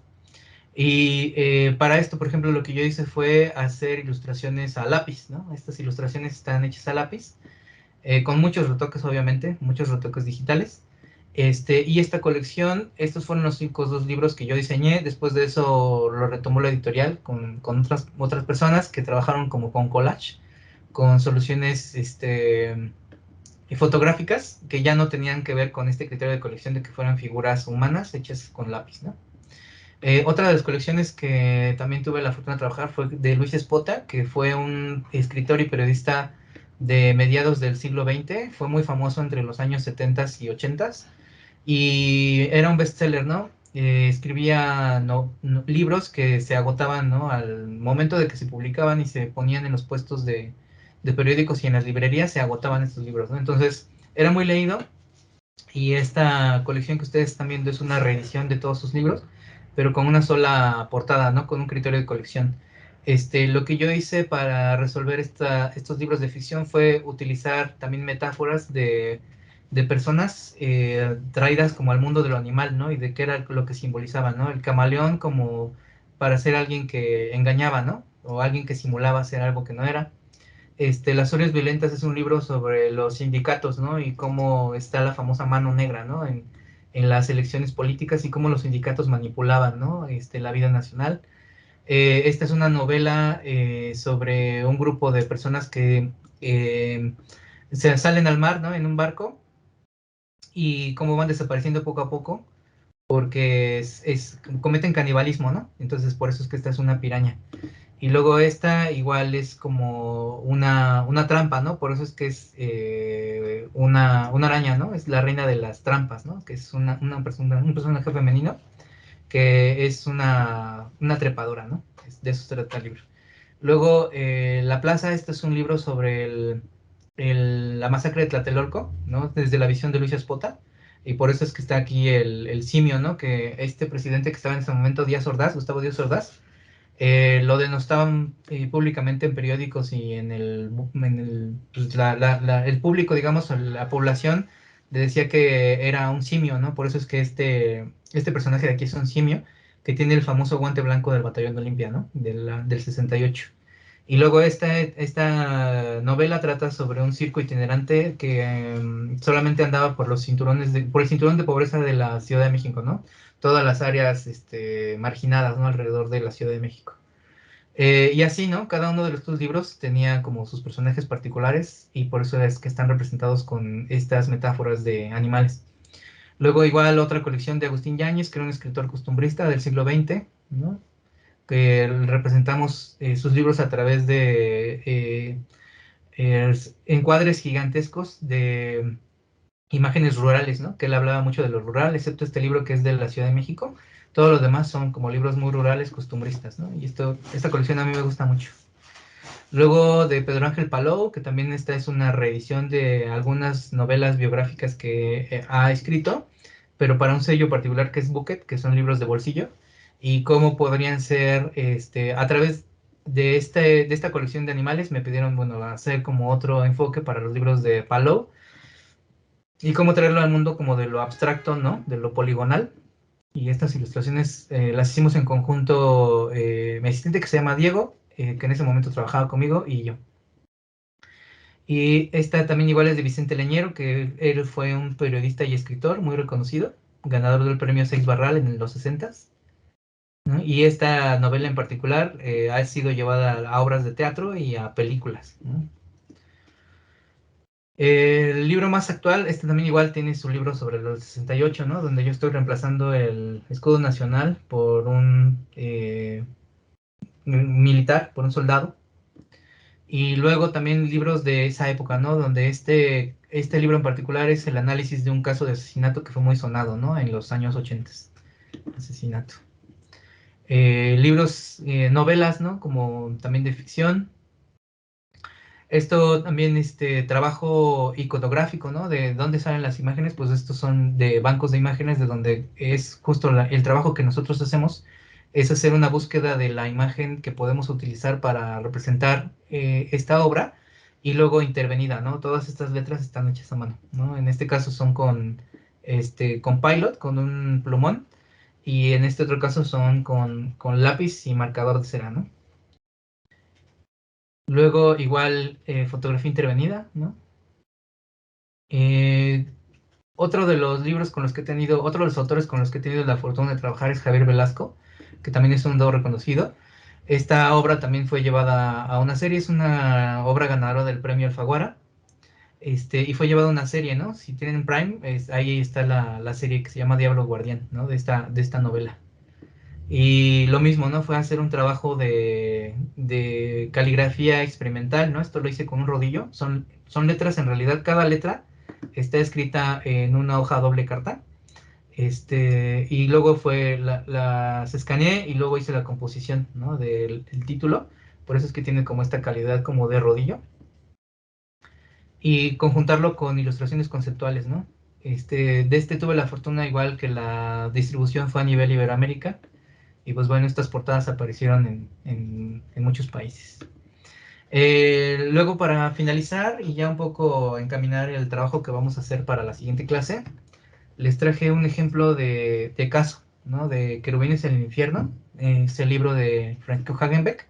Y para esto, por ejemplo, lo que yo hice fue hacer ilustraciones a lápiz, ¿no? Estas ilustraciones están hechas a lápiz, con muchos retoques, obviamente, muchos retoques digitales. Y esta colección, estos fueron los dos libros que yo diseñé. Después de eso lo retomó la editorial con otras personas que trabajaron como con collage, con soluciones fotográficas que ya no tenían que ver con este criterio de colección de que fueran figuras humanas hechas con lápiz, ¿no? Otra de las colecciones que también tuve la fortuna de trabajar fue de Luis Espota, que fue un escritor y periodista de mediados del siglo XX. Fue muy famoso entre los años 70 y 80, y era un bestseller, ¿no? Escribía libros que se agotaban, ¿no? Al momento de que se publicaban y se ponían en los puestos de periódicos y en las librerías, se agotaban estos libros, ¿no? Entonces, era muy leído, y esta colección que ustedes están viendo es una reedición de todos sus libros, pero con una sola portada, ¿no? Con un criterio de colección. Lo que yo hice para resolver estos libros de ficción fue utilizar también metáforas de personas traídas como al mundo de lo animal, ¿no? Y de qué era lo que simbolizaba, ¿no? El camaleón como para ser alguien que engañaba, ¿no? O alguien que simulaba ser algo que no era. Las horas violentas es un libro sobre los sindicatos, ¿no? Y cómo está la famosa mano negra, ¿no? En las elecciones políticas, y cómo los sindicatos manipulaban, ¿no? La vida nacional. Esta es una novela sobre un grupo de personas que se salen al mar, ¿no? En un barco, y cómo van desapareciendo poco a poco, porque cometen canibalismo, ¿no? Entonces por eso es que esta es una piraña. Y luego esta igual es como una trampa, ¿no? Por eso es que es una araña, ¿no? Es la reina de las trampas, ¿no? Que es un personaje femenino que es una trepadora, ¿no? De eso se trata el libro. Luego, La Plaza, este es un libro sobre la masacre de Tlatelolco, ¿no? Desde la visión de Luis Espota. Y por eso es que está aquí el simio, ¿no? Que este presidente que estaba en ese momento, Díaz Ordaz, Gustavo Díaz Ordaz, lo denostaban públicamente en periódicos y pues, el público, digamos, la población le decía que era un simio, ¿no? Por eso es que este personaje de aquí es un simio que tiene el famoso guante blanco del Batallón de Olimpia, ¿no? Del 68. Y luego esta novela trata sobre un circo itinerante que solamente andaba por los por el cinturón de pobreza de la Ciudad de México, ¿no? Todas las áreas marginadas, ¿no? Alrededor de la Ciudad de México. Y así, ¿no? Cada uno de estos libros tenía como sus personajes particulares, y por eso es que están representados con estas metáforas de animales. Luego igual otra colección de Agustín Yáñez, que era un escritor costumbrista del siglo XX, ¿no? Que representamos sus libros a través de encuadres gigantescos de imágenes rurales, ¿no? Que él hablaba mucho de lo rural, excepto este libro que es de la Ciudad de México. Todos los demás son como libros muy rurales, costumbristas, ¿no? Y esta colección a mí me gusta mucho. Luego de Pedro Ángel Palou, que también esta es una reedición de algunas novelas biográficas que ha escrito, pero para un sello particular que es Bucket, que son libros de bolsillo, y cómo podrían ser, a través de esta colección de animales, me pidieron, bueno, hacer como otro enfoque para los libros de Palou, y cómo traerlo al mundo como de lo abstracto, ¿no? De lo poligonal. Y estas ilustraciones las hicimos en conjunto, mi asistente que se llama Diego, que en ese momento trabajaba conmigo, y yo. Y esta también igual es de Vicente Leñero, que él fue un periodista y escritor muy reconocido, ganador del premio Seix Barral en los 60s. ¿no? Y esta novela en particular ha sido llevada a obras de teatro y a películas, ¿no? El libro más actual, este también igual tiene su libro sobre los 68, ¿no? Donde yo estoy reemplazando el escudo nacional por un militar, por un soldado. Y luego también libros de esa época, ¿no? Donde este libro en particular es el análisis de un caso de asesinato que fue muy sonado, ¿no? En los años 80, asesinato. Libros, novelas, ¿no? Como también de ficción. Esto también, trabajo iconográfico, ¿no? De dónde salen las imágenes, pues estos son de bancos de imágenes, de donde es justo el trabajo que nosotros hacemos, es hacer una búsqueda de la imagen que podemos utilizar para representar esta obra y luego intervenida, ¿no? Todas estas letras están hechas a mano, ¿no? En este caso son con Pilot, con un plumón, y en este otro caso son con lápiz y marcador de cera, ¿no? Luego, igual, fotografía intervenida, ¿no? Eh, Otro de los libros con los que he tenido, otro de los autores con los que he tenido la fortuna de trabajar es Javier Velasco, que también es un autor reconocido. Esta obra también fue llevada a una serie, es una obra ganadora del premio Alfaguara, y fue llevada a una serie, ¿no? Si tienen Prime, ahí está la serie que se llama Diablo Guardián, ¿no? De esta novela. Y lo mismo, ¿no? Fue hacer un trabajo de caligrafía experimental, ¿no? Esto lo hice con un rodillo. Son letras, en realidad, cada letra está escrita en una hoja doble carta. Y luego las escaneé y luego hice la composición, ¿no? Del título. Por eso es que tiene como esta calidad como de rodillo. Y conjuntarlo con ilustraciones conceptuales, ¿no? Tuve la fortuna, igual que la distribución fue a nivel Iberoamérica. Y pues bueno, estas portadas aparecieron en muchos países. Luego, para finalizar y ya un poco encaminar el trabajo que vamos a hacer para la siguiente clase, les traje un ejemplo de caso, ¿no? De Querubines en el Infierno. Es el libro de Frank Hagenbeck,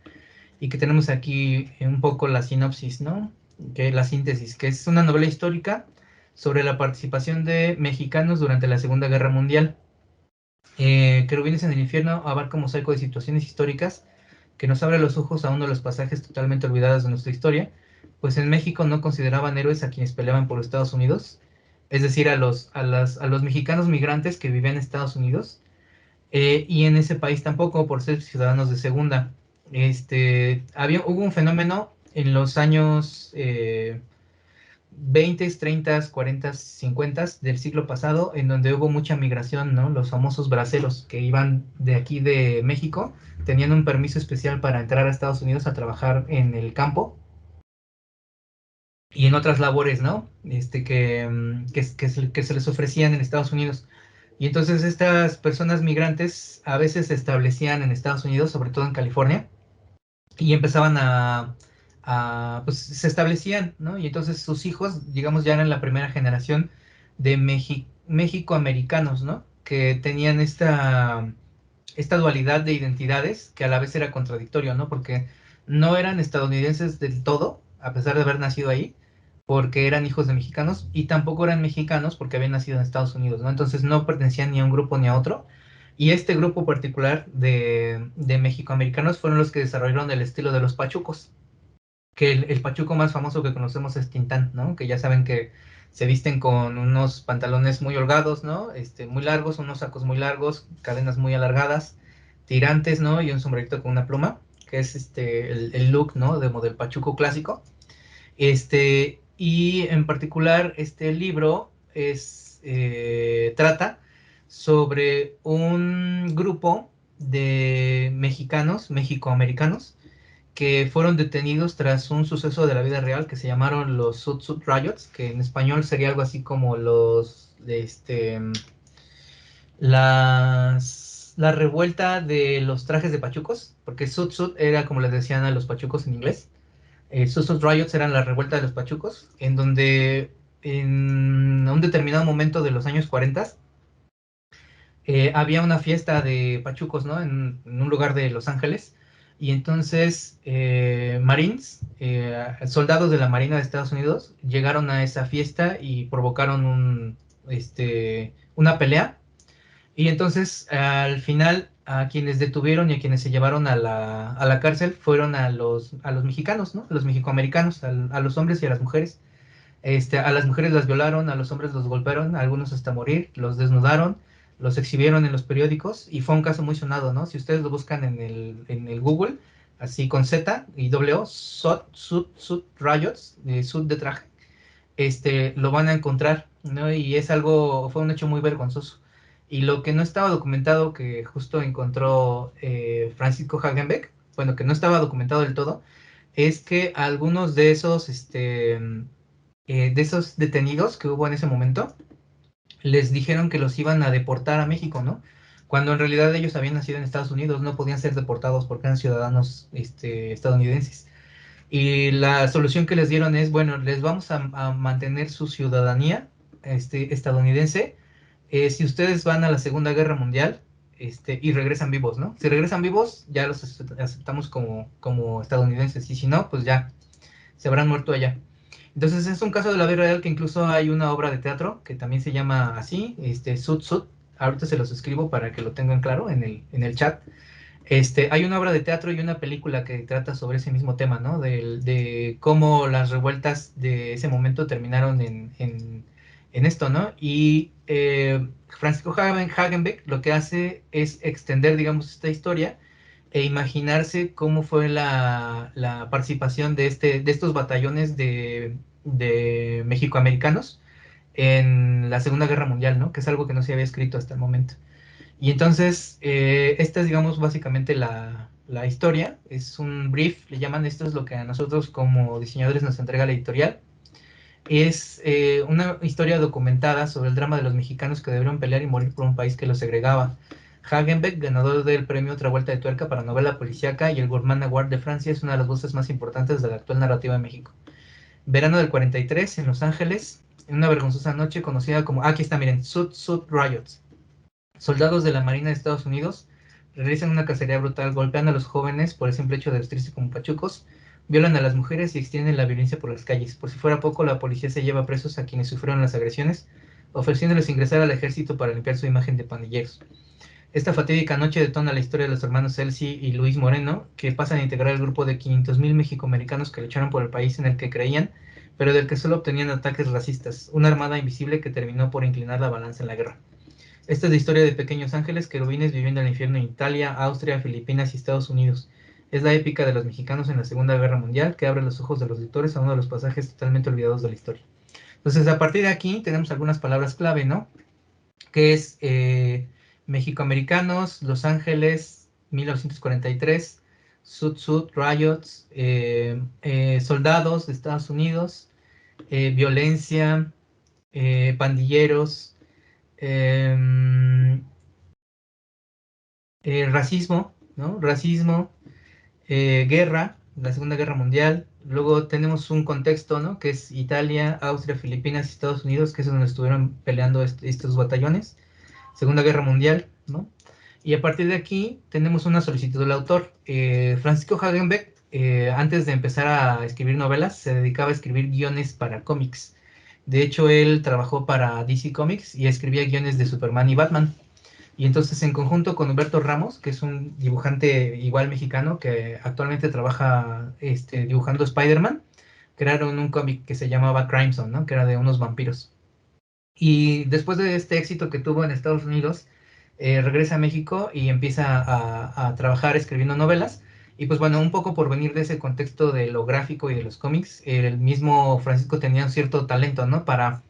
y que tenemos aquí un poco la sinopsis, ¿no? La síntesis, que es una novela histórica sobre la participación de mexicanos durante la Segunda Guerra Mundial. Querubines en el Infierno abarca un mosaico de situaciones históricas que nos abre los ojos a uno de los pasajes totalmente olvidados de nuestra historia, pues en México no consideraban héroes a quienes peleaban por los Estados Unidos, es decir, a los mexicanos migrantes que vivían en Estados Unidos, y en ese país tampoco por ser ciudadanos de segunda. Hubo un fenómeno en los años 20, 30, 40, 50 del siglo pasado, en donde hubo mucha migración, ¿no? Los famosos braceros que iban de aquí de México, tenían un permiso especial para entrar a Estados Unidos a trabajar en el campo y en otras labores, ¿no? Que se les ofrecían en Estados Unidos. Y entonces estas personas migrantes a veces se establecían en Estados Unidos, sobre todo en California, y empezaban pues se establecían, ¿no? Y entonces sus hijos, digamos, ya eran la primera generación de México-americanos, ¿no? Que tenían esta dualidad de identidades que a la vez era contradictorio, ¿no? Porque no eran estadounidenses del todo, a pesar de haber nacido ahí, porque eran hijos de mexicanos, y tampoco eran mexicanos porque habían nacido en Estados Unidos, ¿no? Entonces no pertenecían ni a un grupo ni a otro. Y este grupo particular de mexicoamericanos fueron los que desarrollaron el estilo de los pachucos, que el pachuco más famoso que conocemos es Tintán, ¿no? Que ya saben que se visten con unos pantalones muy holgados, ¿no? Muy largos, unos sacos muy largos, cadenas muy alargadas, tirantes, ¿no? Y un sombrerito con una pluma, que es el look, ¿no? Del pachuco clásico. Y en particular, este libro trata sobre un grupo de mexicanos, mexicoamericanos, que fueron detenidos tras un suceso de la vida real que se llamaron los Sud Sud Riots, que en español sería algo así como la revuelta de los trajes de pachucos, porque Sud Sud era como les decían a los pachucos en inglés. Sud Sud Riots eran la revuelta de los pachucos, en donde en un determinado momento de los años 40 había una fiesta de pachucos, ¿no? En un lugar de Los Ángeles. Y entonces Marines, soldados de la Marina de Estados Unidos, llegaron a esa fiesta y provocaron una pelea. Y entonces al final a quienes detuvieron y a quienes se llevaron a la cárcel fueron a los mexicanos, ¿no? A los mexicoamericanos, a los hombres y a las mujeres. A las mujeres las violaron, a los hombres los golpearon, a algunos hasta morir, los desnudaron, los exhibieron en los periódicos y fue un caso muy sonado, ¿no? Si ustedes lo buscan en el Google, así con Z y doble O, Sud Riots, Sud de traje, lo van a encontrar, ¿no? Y fue un hecho muy vergonzoso. Y lo que no estaba documentado, que justo encontró Francisco Hagenbeck, bueno, que no estaba documentado del todo, es que algunos de esos detenidos que hubo en ese momento, les dijeron que los iban a deportar a México, ¿no? Cuando en realidad ellos habían nacido en Estados Unidos, no podían ser deportados porque eran ciudadanos estadounidenses. Y la solución que les dieron es, bueno, les vamos a mantener su ciudadanía estadounidense si ustedes van a la Segunda Guerra Mundial y regresan vivos, ¿no? Si regresan vivos, ya los aceptamos como estadounidenses, y si no, pues ya se habrán muerto allá. Entonces es un caso de la vida real que incluso hay una obra de teatro que también se llama así, Sud Sud. Ahorita se los escribo para que lo tengan claro en el chat. Hay una obra de teatro y una película que trata sobre ese mismo tema, ¿no? De cómo las revueltas de ese momento terminaron en esto, ¿no? Y Francisco Hagenbeck lo que hace es extender, digamos, esta historia e imaginarse cómo fue la participación de estos batallones de mexicoamericanos en la Segunda Guerra Mundial, ¿no? Que es algo que no se había escrito hasta el momento. Y entonces, esta es, digamos, básicamente la historia. Es un brief, le llaman. Esto es lo que a nosotros como diseñadores nos entrega la editorial. Es una historia documentada sobre el drama de los mexicanos que debieron pelear y morir por un país que los segregaba. Hagenbeck, ganador del premio Otra Vuelta de Tuerca para novela policíaca y el Gourmand Award de Francia, es una de las voces más importantes de la actual narrativa de México. Verano del 43, en Los Ángeles, en una vergonzosa noche conocida como... aquí está, miren, Sud Riots. Soldados de la Marina de Estados Unidos realizan una cacería brutal, golpean a los jóvenes por el simple hecho de vestirse como pachucos, violan a las mujeres y extienden la violencia por las calles. Por si fuera poco, la policía se lleva presos a quienes sufrieron las agresiones, ofreciéndoles ingresar al ejército para limpiar su imagen de pandilleros. Esta fatídica noche detona la historia de los hermanos Elsie y Luis Moreno, que pasan a integrar el grupo de 500,000 mexicoamericanos que lucharon por el país en el que creían, pero del que solo obtenían ataques racistas, una armada invisible que terminó por inclinar la balanza en la guerra. Esta es la historia de pequeños ángeles querubines viviendo el infierno en Italia, Austria, Filipinas y Estados Unidos. Es la épica de los mexicanos en la Segunda Guerra Mundial que abre los ojos de los lectores a uno de los pasajes totalmente olvidados de la historia. Entonces, a partir de aquí tenemos algunas palabras clave, ¿no? Que es mexicoamericanos, Los Ángeles, 1943, Sud Riots, soldados de Estados Unidos, violencia, pandilleros, racismo, ¿no? Racismo, guerra, la Segunda Guerra Mundial. Luego tenemos un contexto, ¿no? Que es Italia, Austria, Filipinas y Estados Unidos, que es donde estuvieron peleando estos batallones. Segunda Guerra Mundial, ¿no? Y a partir de aquí tenemos una solicitud del autor. Francisco Hagenbeck, antes de empezar a escribir novelas, se dedicaba a escribir guiones para cómics. De hecho, él trabajó para DC Comics y escribía guiones de Superman y Batman. Y entonces, en conjunto con Humberto Ramos, que es un dibujante igual mexicano que actualmente trabaja dibujando Spider-Man, crearon un cómic que se llamaba Crime Zone, ¿no? Que era de unos vampiros. Y después de este éxito que tuvo en Estados Unidos, regresa a México y empieza a trabajar escribiendo novelas. Y pues bueno, un poco por venir de ese contexto de lo gráfico y de los cómics, el mismo Francisco tenía un cierto talento, ¿no? Para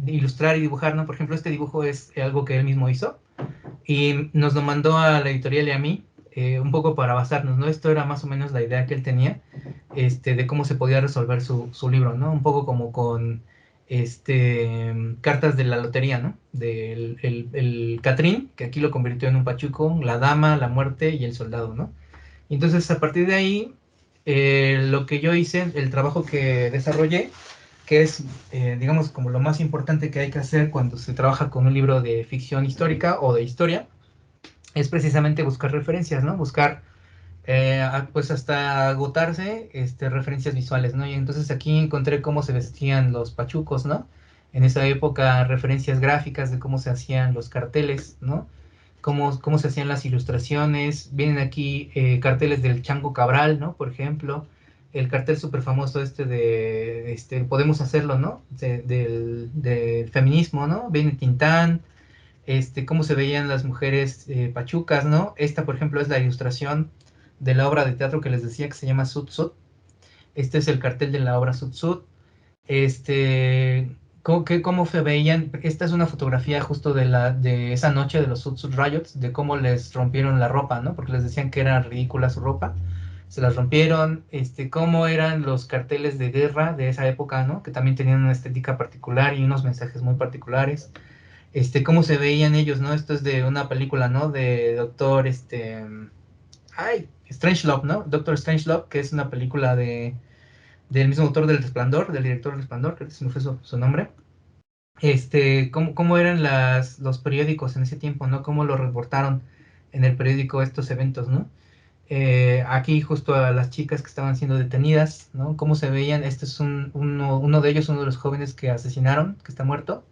ilustrar y dibujar, ¿no? Por ejemplo, este dibujo es algo que él mismo hizo y nos lo mandó a la editorial y a mí, un poco para basarnos, ¿no? Esto era más o menos la idea que él tenía, de cómo se podía resolver su libro, ¿no? Un poco como con cartas de la lotería, ¿no? Del el Catrín, que aquí lo convirtió en un pachuco, la dama, la muerte y el soldado, ¿no? Y entonces, a partir de ahí, lo que yo hice, el trabajo que desarrollé, que es, digamos, como lo más importante que hay que hacer cuando se trabaja con un libro de ficción histórica o de historia, es precisamente buscar referencias, ¿no? Buscar, pues hasta agotarse, referencias visuales, ¿no? Y entonces aquí encontré cómo se vestían los pachucos, ¿no? En esa época, referencias gráficas de cómo se hacían los carteles, ¿no? cómo se hacían las ilustraciones. Vienen aquí carteles del Chango Cabral, ¿no? Por ejemplo, el cartel súper famoso de Podemos Hacerlo, ¿no? Del feminismo, ¿no? Viene Tintán, cómo se veían las mujeres pachucas, ¿no? Esta, por ejemplo, es la ilustración de la obra de teatro que les decía que se llama Sud Sud. Este es el cartel de la obra Sud Sud. ¿Cómo se veían? Esta es una fotografía justo de esa noche de los Sud Sud Riots, de cómo les rompieron la ropa, ¿no? Porque les decían que era ridícula su ropa. Se las rompieron, cómo eran los carteles de guerra de esa época, ¿no? Que también tenían una estética particular y unos mensajes muy particulares. Cómo se veían ellos, ¿no? Esto es de una película, ¿no? De Doctor, Strangelove, ¿no? Doctor Strangelove, que es una película del mismo autor del Resplandor, del director del Resplandor, creo que se me fue su nombre. Cómo eran los periódicos en ese tiempo, ¿no? Cómo lo reportaron en el periódico estos eventos, ¿no? Aquí justo a las chicas que estaban siendo detenidas, ¿no? Cómo se veían, este es uno de ellos, uno de los jóvenes que asesinaron, que está muerto.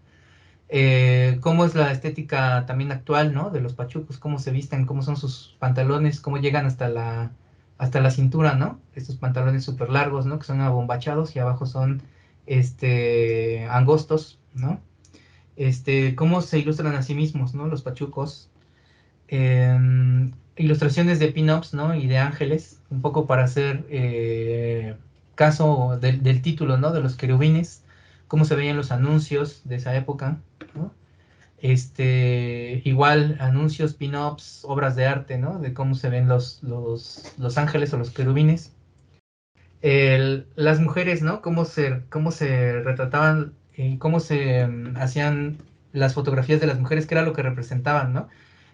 Cómo es la estética también actual, ¿no? De los pachucos, cómo se visten, cómo son sus pantalones, cómo llegan hasta la cintura, ¿no? Estos pantalones súper largos, ¿no? Que son abombachados y abajo son, angostos, ¿no? Cómo se ilustran a sí mismos, ¿no? Los pachucos. Ilustraciones de pin-ups, ¿no? Y de ángeles, un poco para hacer caso del título, ¿no? De los querubines, cómo se veían los anuncios de esa época, ¿no? Igual anuncios, pin-ups, obras de arte, ¿no? De cómo se ven los ángeles o los querubines. Las mujeres, ¿no? Cómo se retrataban y cómo se hacían las fotografías de las mujeres, que era lo que representaban, ¿no?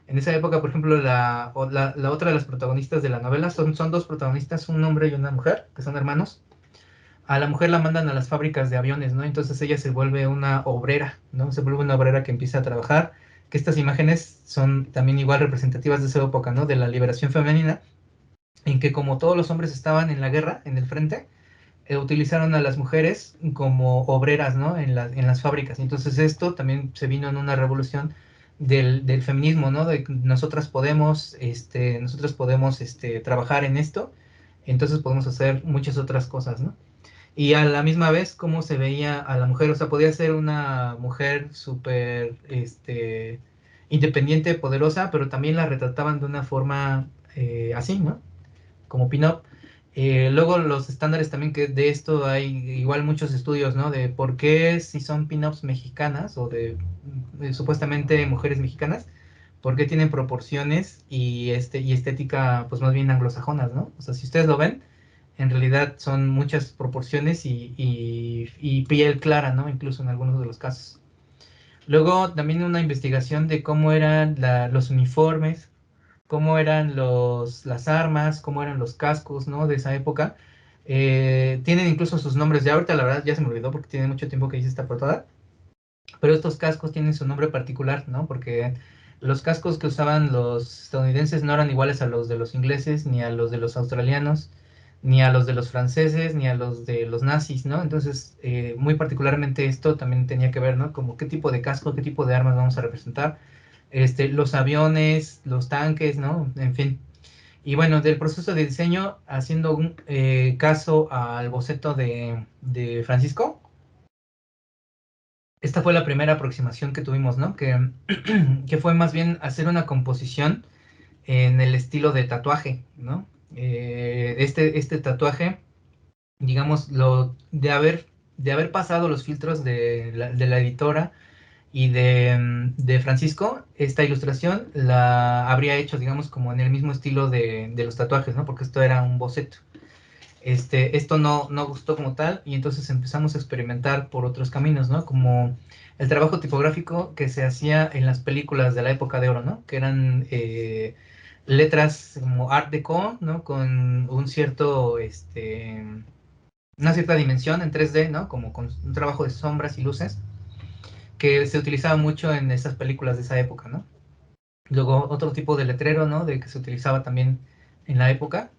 En esa época, por ejemplo, la otra de las protagonistas de la novela son dos protagonistas, un hombre y una mujer, que son hermanos. A la mujer la mandan a las fábricas de aviones, ¿no? Entonces ella se vuelve una obrera, ¿no? Se vuelve una obrera que empieza a trabajar, que estas imágenes son también igual representativas de esa época, ¿no? De la liberación femenina, en que como todos los hombres estaban en la guerra, en el frente, utilizaron a las mujeres como obreras, ¿no? En las fábricas. Entonces esto también se vino en una revolución del feminismo, ¿no? De que nosotros podemos trabajar en esto, entonces podemos hacer muchas otras cosas, ¿no? Y a la misma vez cómo se veía a la mujer, o sea, podía ser una mujer súper, independiente, poderosa, pero también la retrataban de una forma así, ¿no? Como pin-up. Luego los estándares también, que de esto hay igual muchos estudios, ¿no? De por qué si son pin-ups mexicanas o de supuestamente mujeres mexicanas, por qué tienen proporciones y estética pues más bien anglosajonas, ¿no? O sea, si ustedes lo ven, en realidad son muchas proporciones y piel clara, ¿no? Incluso en algunos de los casos. Luego también una investigación de cómo eran los uniformes, cómo eran las armas, cómo eran los cascos, ¿no? De esa época. Tienen incluso sus nombres. Ya ahorita la verdad ya se me olvidó porque tiene mucho tiempo que hice esta portada. Pero estos cascos tienen su nombre particular, ¿no? Porque los cascos que usaban los estadounidenses no eran iguales a los de los ingleses, ni a los de los australianos, ni a los de los franceses, ni a los de los nazis, ¿no? Entonces, muy particularmente esto también tenía que ver, ¿no? Como qué tipo de casco, qué tipo de armas vamos a representar. Los aviones, los tanques, ¿no? En fin. Y bueno, del proceso de diseño, haciendo un caso al boceto de Francisco, esta fue la primera aproximación que tuvimos, ¿no? Que fue más bien hacer una composición en el estilo de tatuaje, ¿no? Este tatuaje, digamos, de haber pasado los filtros de la editora y de Francisco, esta ilustración la habría hecho, digamos, como en el mismo estilo de los tatuajes, ¿no? Porque esto era un boceto. Esto no gustó como tal y entonces empezamos a experimentar por otros caminos, ¿no? Como el trabajo tipográfico que se hacía en las películas de la época de oro, ¿no? Que eran letras como Art Deco, ¿no? Con una cierta dimensión en 3D, ¿no? Como con un trabajo de sombras y luces que se utilizaba mucho en esas películas de esa época, ¿no? Luego otro tipo de letrero, ¿no? De que se utilizaba también en la época.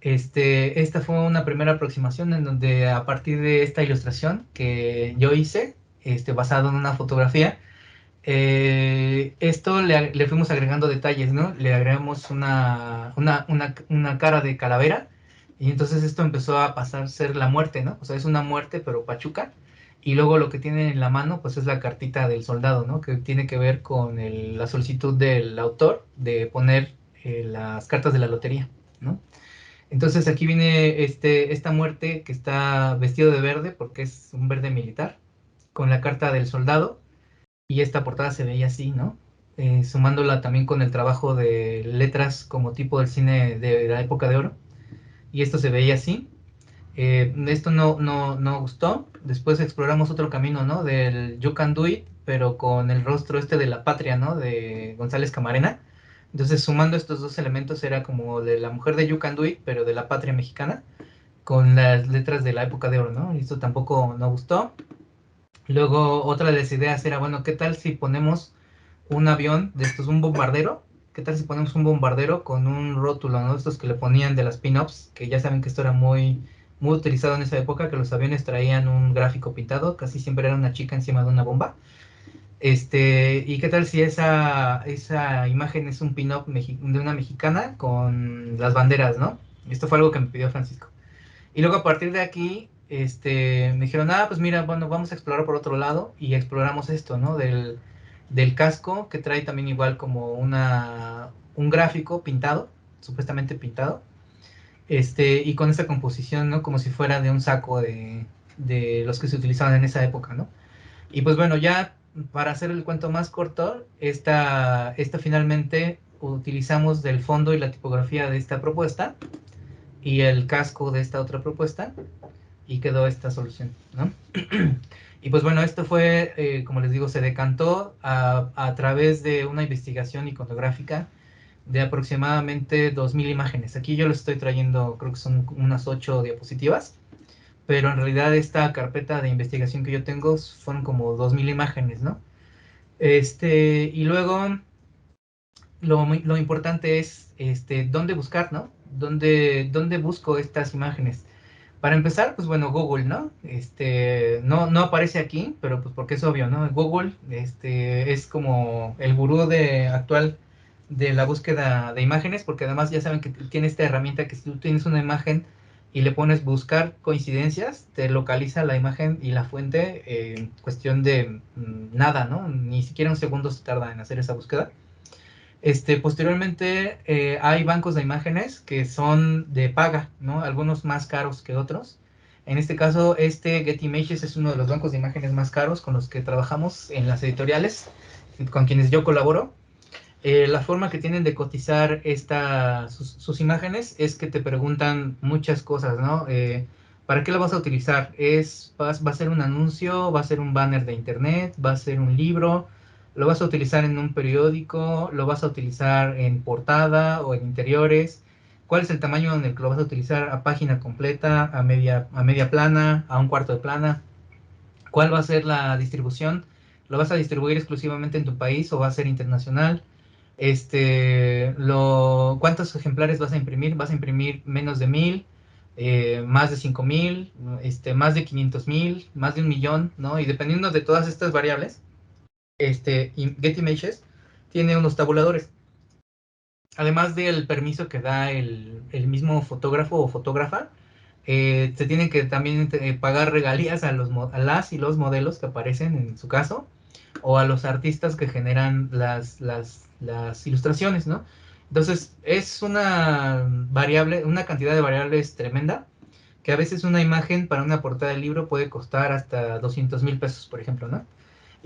Esta fue una primera aproximación en donde a partir de esta ilustración que yo hice, basado en una fotografía, Esto le fuimos agregando detalles, ¿no? Le agregamos una cara de calavera y entonces esto empezó a pasar a ser la muerte, ¿no? O sea, es una muerte pero pachuca. Y luego lo que tiene en la mano pues es la cartita del soldado, ¿no? Que tiene que ver con la solicitud del autor de poner las cartas de la lotería, ¿no? Entonces aquí viene esta muerte que está vestido de verde porque es un verde militar con la carta del soldado y esta portada se veía así, ¿no? Sumándola también con el trabajo de letras como tipo del cine de la época de oro. Y esto se veía así. Esto no gustó. Después exploramos otro camino, ¿no? Del You Can Do It, pero con el rostro de la patria, ¿no? De González Camarena. Entonces, sumando estos dos elementos, era como de la mujer de You Can Do It, pero de la patria mexicana, con las letras de la época de oro, ¿no? Y esto tampoco no gustó. Luego, otra de las ideas era, bueno, ¿qué tal si ponemos un avión de estos, un bombardero? ¿Qué tal si ponemos un bombardero con un rótulo, ¿no? Estos que le ponían de las pin-ups, que ya saben que esto era muy utilizado en esa época, que los aviones traían un gráfico pintado, casi siempre era una chica encima de una bomba. ¿Y qué tal si esa imagen es un pin-up de una mexicana con las banderas, ¿no? Esto fue algo que me pidió Francisco. Y luego a partir de aquí, me dijeron, pues mira, bueno, vamos a explorar por otro lado y exploramos esto, ¿no? Del casco que trae también igual como un gráfico pintado, supuestamente pintado, y con esta composición, ¿no? Como si fuera de un saco de los que se utilizaban en esa época, ¿no? Y pues bueno, ya para hacer el cuento más corto, esta finalmente utilizamos del fondo y la tipografía de esta propuesta y el casco de esta otra propuesta y quedó esta solución, ¿no? Y pues bueno, esto fue, como les digo, se decantó a través de una investigación iconográfica de aproximadamente 2000 imágenes. Aquí yo les estoy trayendo, creo que son unas 8 diapositivas, pero en realidad esta carpeta de investigación que yo tengo fueron como 2000 imágenes, ¿no? Y luego lo importante es dónde buscar, ¿no? ¿Dónde busco estas imágenes? Para empezar, pues bueno, Google, ¿no? No aparece aquí, pero pues porque es obvio, ¿no? Google, es como el gurú actual de la búsqueda de imágenes, porque además ya saben que tiene esta herramienta que si tú tienes una imagen y le pones buscar coincidencias, te localiza la imagen y la fuente en cuestión de nada, ¿no? Ni siquiera un segundo se tarda en hacer esa búsqueda. Posteriormente hay bancos de imágenes que son de paga, ¿no? Algunos más caros que otros. En este caso, Getty Images es uno de los bancos de imágenes más caros con los que trabajamos en las editoriales, con quienes yo colaboro. La forma que tienen de cotizar sus imágenes es que te preguntan muchas cosas, ¿no? ¿Para qué la vas a utilizar? ¿Va a ser un anuncio? ¿Va a ser un banner de internet? ¿Va a ser un libro? ¿Lo vas a utilizar en un periódico? ¿Lo vas a utilizar en portada o en interiores? ¿Cuál es el tamaño en el que lo vas a utilizar? ¿A página completa? ¿A media plana? ¿A un cuarto de plana? ¿Cuál va a ser la distribución? ¿Lo vas a distribuir exclusivamente en tu país o va a ser internacional? ¿Cuántos ejemplares vas a imprimir? ¿Vas a imprimir menos de 1000? Más de 5000, más de 500,000, más de 1,000,000, ¿no? Y dependiendo de todas estas variables, Getty Images tiene unos tabuladores. Además del permiso que da el mismo fotógrafo o fotógrafa, se tienen que también pagar regalías a las y los modelos que aparecen en su caso, o a los artistas que generan las ilustraciones, ¿no? Entonces, es una cantidad de variables tremenda, que a veces una imagen para una portada de libro puede costar hasta 200,000 pesos, por ejemplo, ¿no?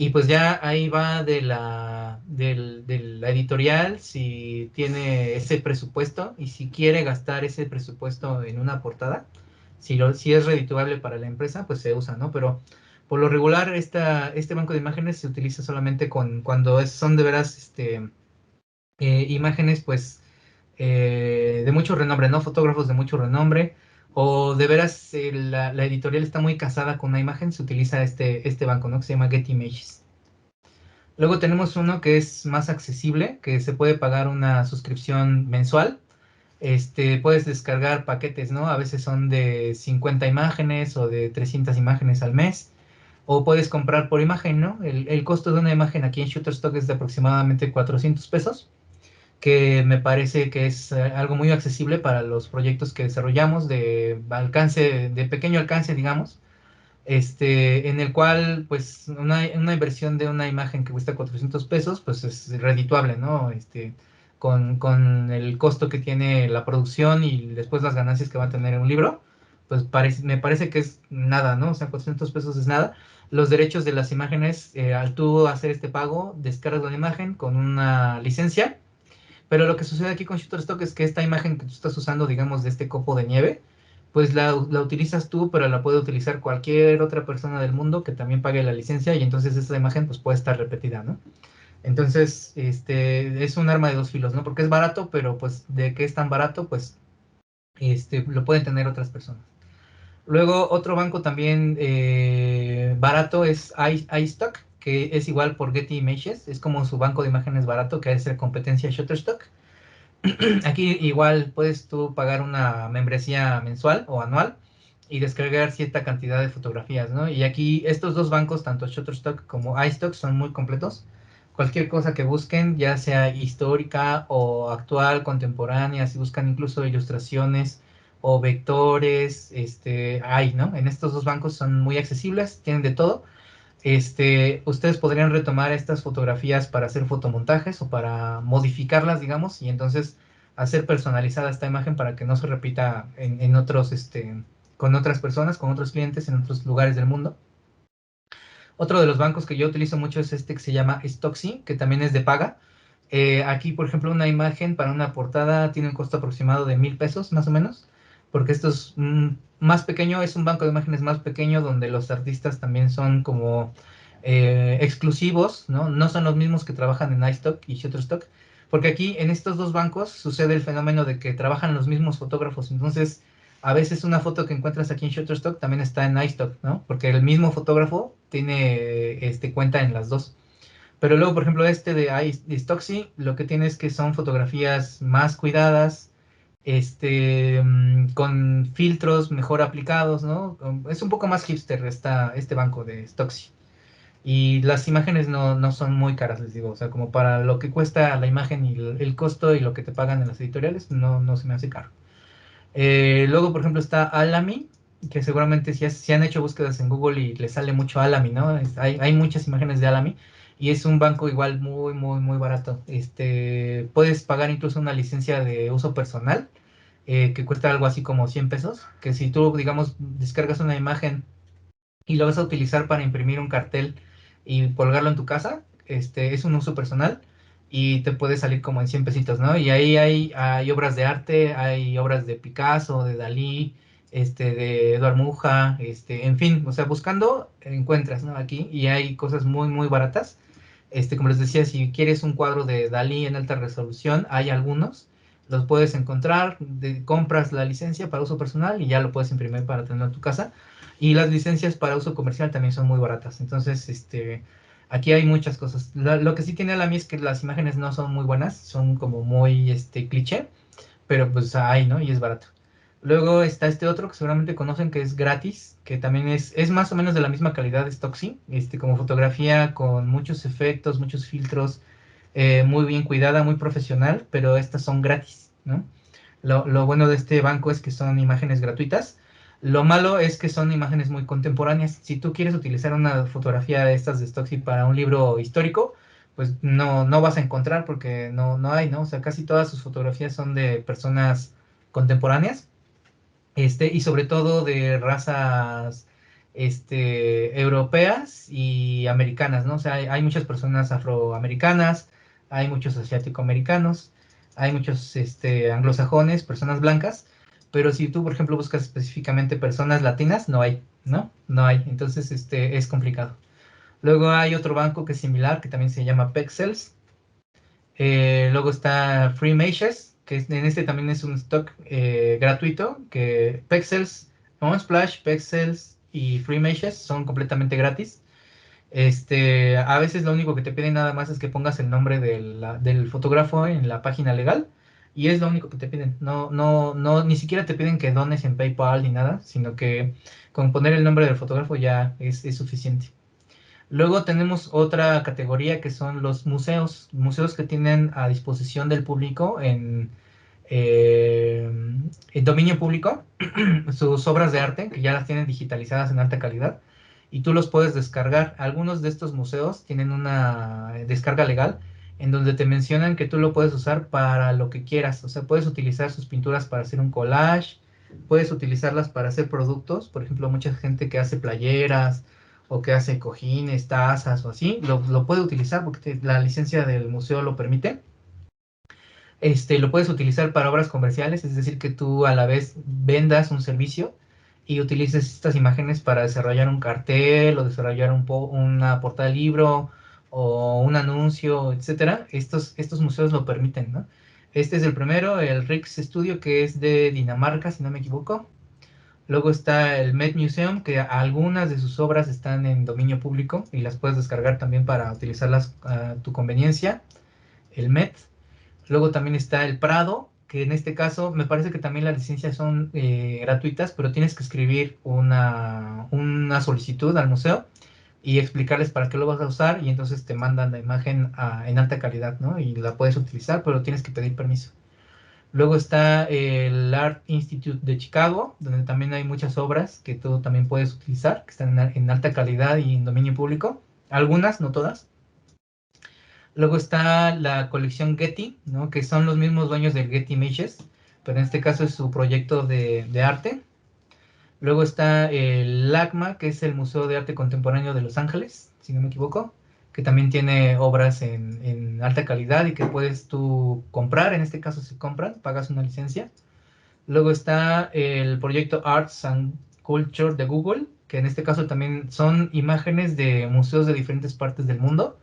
Y pues ya ahí va de la editorial si tiene ese presupuesto y si quiere gastar ese presupuesto en una portada. Si es redituable para la empresa, pues se usa, ¿no? Pero por lo regular este banco de imágenes se utiliza solamente cuando son de veras imágenes pues de mucho renombre, ¿no? Fotógrafos de mucho renombre. O de veras la editorial está muy casada con una imagen, se utiliza este banco, ¿no? Que se llama Getty Images. Luego tenemos uno que es más accesible, que se puede pagar una suscripción mensual. Puedes descargar paquetes, ¿no? A veces son de 50 imágenes o de 300 imágenes al mes. o puedes comprar por imagen, ¿no? El costo de una imagen aquí en Shutterstock es de aproximadamente 400 pesos, que me parece que es algo muy accesible para los proyectos que desarrollamos de alcance, de pequeño alcance, digamos, en el cual, pues, una inversión de una imagen que cuesta 400 pesos, pues es redituable, ¿no? Con el costo que tiene la producción y después las ganancias que va a tener un libro, pues me parece que es nada, ¿no? O sea, 400 pesos es nada. Los derechos de las imágenes, al tú hacer este pago, descargas la imagen con una licencia, pero lo que sucede aquí con Shutterstock es que esta imagen que tú estás usando, digamos, de este copo de nieve, pues la utilizas tú, pero la puede utilizar cualquier otra persona del mundo que también pague la licencia y entonces esa imagen pues puede estar repetida, ¿no? Entonces, es un arma de dos filos, ¿no? Porque es barato, pero pues de qué es tan barato, pues lo pueden tener otras personas. Luego, otro banco también barato es iStock, que es igual por Getty Images, es como su banco de imágenes barato, que es la competencia de Shutterstock. Aquí igual puedes tú pagar una membresía mensual o anual y descargar cierta cantidad de fotografías, ¿no? Y aquí estos dos bancos, tanto Shutterstock como iStock, son muy completos. Cualquier cosa que busquen, ya sea histórica o actual, contemporánea, si buscan incluso ilustraciones o vectores, hay, ¿no? En estos dos bancos son muy accesibles, tienen de todo. Ustedes podrían retomar estas fotografías para hacer fotomontajes o para modificarlas, digamos, y entonces hacer personalizada esta imagen para que no se repita en otros, con otras personas, con otros clientes en otros lugares del mundo. Otro de los bancos que yo utilizo mucho es este que se llama Stocksy, que también es de paga. Aquí, por ejemplo, una imagen para una portada tiene un costo aproximado de 1,000 pesos, más o menos, porque esto es más pequeño, es un banco de imágenes más pequeño donde los artistas también son como exclusivos, ¿no? No son los mismos que trabajan en iStock y Shutterstock, porque aquí en estos dos bancos sucede el fenómeno de que trabajan los mismos fotógrafos, entonces a veces una foto que encuentras aquí en Shutterstock también está en iStock, ¿no? Porque el mismo fotógrafo tiene cuenta en las dos. Pero luego, por ejemplo, de Stocksy, lo que tiene es que son fotografías más cuidadas, con filtros mejor aplicados, ¿no? Es un poco más hipster este banco de Stocksy. Y las imágenes no son muy caras, les digo. O sea, como para lo que cuesta la imagen y el costo y lo que te pagan en las editoriales, no se me hace caro. Luego, por ejemplo, está Alamy, que seguramente si han hecho búsquedas en Google y les sale mucho Alamy, ¿no? Hay muchas imágenes de Alamy y es un banco igual muy, muy, muy barato. Puedes pagar incluso una licencia de uso personal que cuesta algo así como 100 pesos, que si tú, digamos, descargas una imagen y lo vas a utilizar para imprimir un cartel y colgarlo en tu casa, es un uso personal y te puede salir como en 100 pesitos, ¿no? Y ahí hay obras de arte, hay obras de Picasso, de Dalí, de Eduard Muja, en fin, o sea, buscando encuentras, ¿no? Aquí y hay cosas muy, muy baratas. Como les decía, si quieres un cuadro de Dalí en alta resolución, hay algunos, los puedes encontrar, compras la licencia para uso personal y ya lo puedes imprimir para tenerlo en tu casa. Y las licencias para uso comercial también son muy baratas. Entonces, aquí hay muchas cosas. Lo que sí tiene la mía es que las imágenes no son muy buenas, son como muy cliché, pero pues hay, ¿no? Y es barato. Luego está este otro que seguramente conocen que es gratis, que también es más o menos de la misma calidad de Stocksy, como fotografía con muchos efectos, muchos filtros, muy bien cuidada, muy profesional, pero estas son gratis, ¿no? Lo bueno de este banco es que son imágenes gratuitas. Lo malo es que son imágenes muy contemporáneas. Si tú quieres utilizar una fotografía de estas de Stocksy para un libro histórico, pues no vas a encontrar porque no hay, ¿no? O sea, casi todas sus fotografías son de personas contemporáneas, y sobre todo de razas, europeas y americanas, ¿no? O sea, hay muchas personas afroamericanas, hay muchos asiático-americanos, hay muchos, anglosajones, personas blancas, pero si tú, por ejemplo, buscas específicamente personas latinas, no hay, ¿no? No hay, entonces, es complicado. Luego hay otro banco que es similar, que también se llama Pexels. Luego está Freemashes, que en también es un stock gratuito, que Pexels, Unsplash, Pexels y Freemashes son completamente gratis. A veces lo único que te piden nada más es que pongas el nombre del fotógrafo en la página legal y es lo único que te piden. No, ni siquiera te piden que dones en PayPal ni nada, sino que con poner el nombre del fotógrafo ya es suficiente. Luego tenemos otra categoría que son los museos que tienen a disposición del público en dominio público sus obras de arte, que ya las tienen digitalizadas en alta calidad, y tú los puedes descargar. Algunos de estos museos tienen una descarga legal en donde te mencionan que tú lo puedes usar para lo que quieras. O sea, puedes utilizar sus pinturas para hacer un collage, puedes utilizarlas para hacer productos. Por ejemplo, mucha gente que hace playeras o que hace cojines, tazas o así, lo puede utilizar porque la licencia del museo lo permite. Lo puedes utilizar para obras comerciales, es decir, que tú a la vez vendas un servicio y utilices estas imágenes para desarrollar un cartel o desarrollar una portada de libro o un anuncio, etcétera. Estos museos lo permiten, ¿no? Este es el primero, el Rix Studio, que es de Dinamarca, si no me equivoco. Luego está el Met Museum, que algunas de sus obras están en dominio público y las puedes descargar también para utilizarlas a tu conveniencia. El Met. Luego también está el Prado, que en este caso me parece que también las licencias son gratuitas, pero tienes que escribir una solicitud al museo y explicarles para qué lo vas a usar y entonces te mandan la imagen en alta calidad, ¿no? Y la puedes utilizar, pero tienes que pedir permiso. Luego está el Art Institute de Chicago, donde también hay muchas obras que tú también puedes utilizar, que están en alta calidad y en dominio público. Algunas, no todas. Luego está la colección Getty, ¿no? Que son los mismos dueños del Getty Images, pero en este caso es su proyecto de arte. Luego está el LACMA, que es el Museo de Arte Contemporáneo de Los Ángeles, si no me equivoco, que también tiene obras en alta calidad y que puedes tú comprar. En este caso se compran, pagas una licencia. Luego está el proyecto Arts and Culture de Google, que en este caso también son imágenes de museos de diferentes partes del mundo,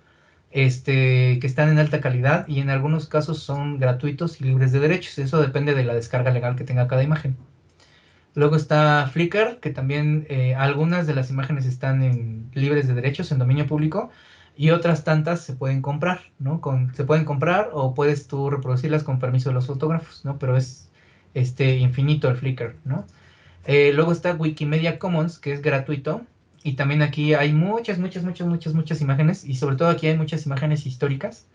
que están en alta calidad y en algunos casos son gratuitos y libres de derechos. Eso depende de la descarga legal que tenga cada imagen. Luego está Flickr, que también algunas de las imágenes están libres de derechos en dominio público y otras tantas se pueden comprar, ¿no? Se pueden comprar o puedes tú reproducirlas con permiso de los fotógrafos, ¿no? Pero es infinito el Flickr, ¿no? Luego está Wikimedia Commons, que es gratuito. Y también aquí hay muchas imágenes. Y sobre todo aquí hay muchas imágenes históricas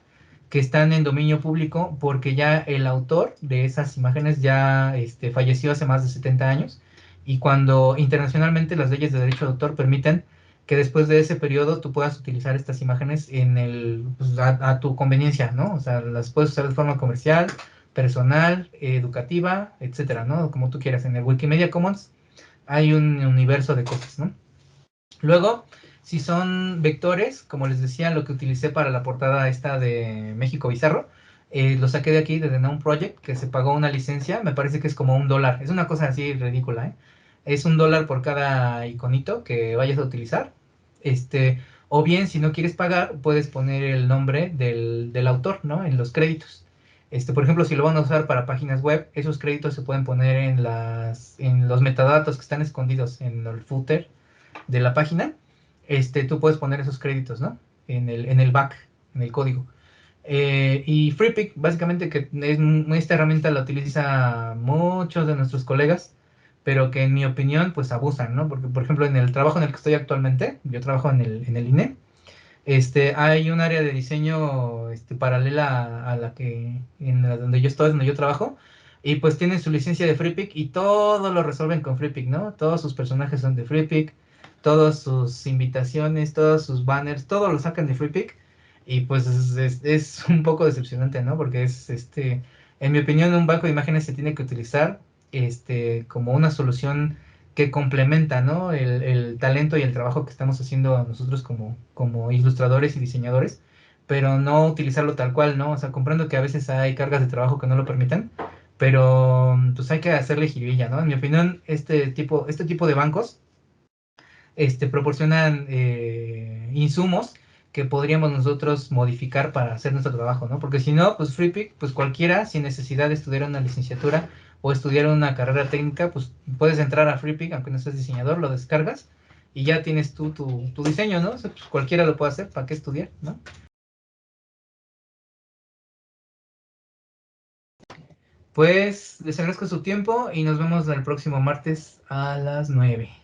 que están en dominio público porque ya el autor de esas imágenes ya falleció hace más de 70 años. Y cuando internacionalmente las leyes de derecho de autor permiten que después de ese periodo tú puedas utilizar estas imágenes pues, a tu conveniencia, ¿no? O sea, las puedes usar de forma comercial, personal, educativa, etcétera, ¿no? Como tú quieras. En el Wikimedia Commons hay un universo de cosas, ¿no? Luego, si son vectores, como les decía, lo que utilicé para la portada esta de México Bizarro, lo saqué de aquí, de The Noun Project, que se pagó una licencia, me parece que es como $1. Es una cosa así ridícula, ¿eh? Es $1 por cada iconito que vayas a utilizar. O bien, si no quieres pagar, puedes poner el nombre del autor, ¿no? En los créditos. Por ejemplo, si lo van a usar para páginas web, esos créditos se pueden poner en los metadatos que están escondidos en el footer de la página. Tú puedes poner esos créditos, ¿no? En el back, en el código. Y FreePic, básicamente, que esta herramienta la utiliza muchos de nuestros colegas, pero que en mi opinión, pues abusan, ¿no? Porque, por ejemplo, en el trabajo en el que estoy actualmente, yo trabajo en el INE, hay un área de diseño paralela a la que, donde yo estoy, donde yo trabajo, y pues tienen su licencia de FreePic y todo lo resuelven con FreePic, ¿no? Todos sus personajes son de FreePic, todas sus invitaciones, todos sus banners, todo lo sacan de FreePic, y pues es un poco decepcionante, ¿no? Porque en mi opinión, un banco de imágenes se tiene que utilizar como una solución que complementa, ¿no? el talento y el trabajo que estamos haciendo nosotros como ilustradores y diseñadores, pero no utilizarlo tal cual, ¿no? O sea, comprendo que a veces hay cargas de trabajo que no lo permiten, pero pues hay que hacerle jiribilla, ¿no? En mi opinión, este tipo de bancos proporcionan insumos que podríamos nosotros modificar para hacer nuestro trabajo, ¿no? Porque si no, pues FreePic, pues cualquiera, sin necesidad de estudiar una licenciatura o estudiar una carrera técnica, pues puedes entrar a FreePic, aunque no seas diseñador, lo descargas y ya tienes tú tu diseño, ¿no? O sea, pues cualquiera lo puede hacer, ¿para qué estudiar, no? Pues les agradezco su tiempo y nos vemos el próximo martes a las 9.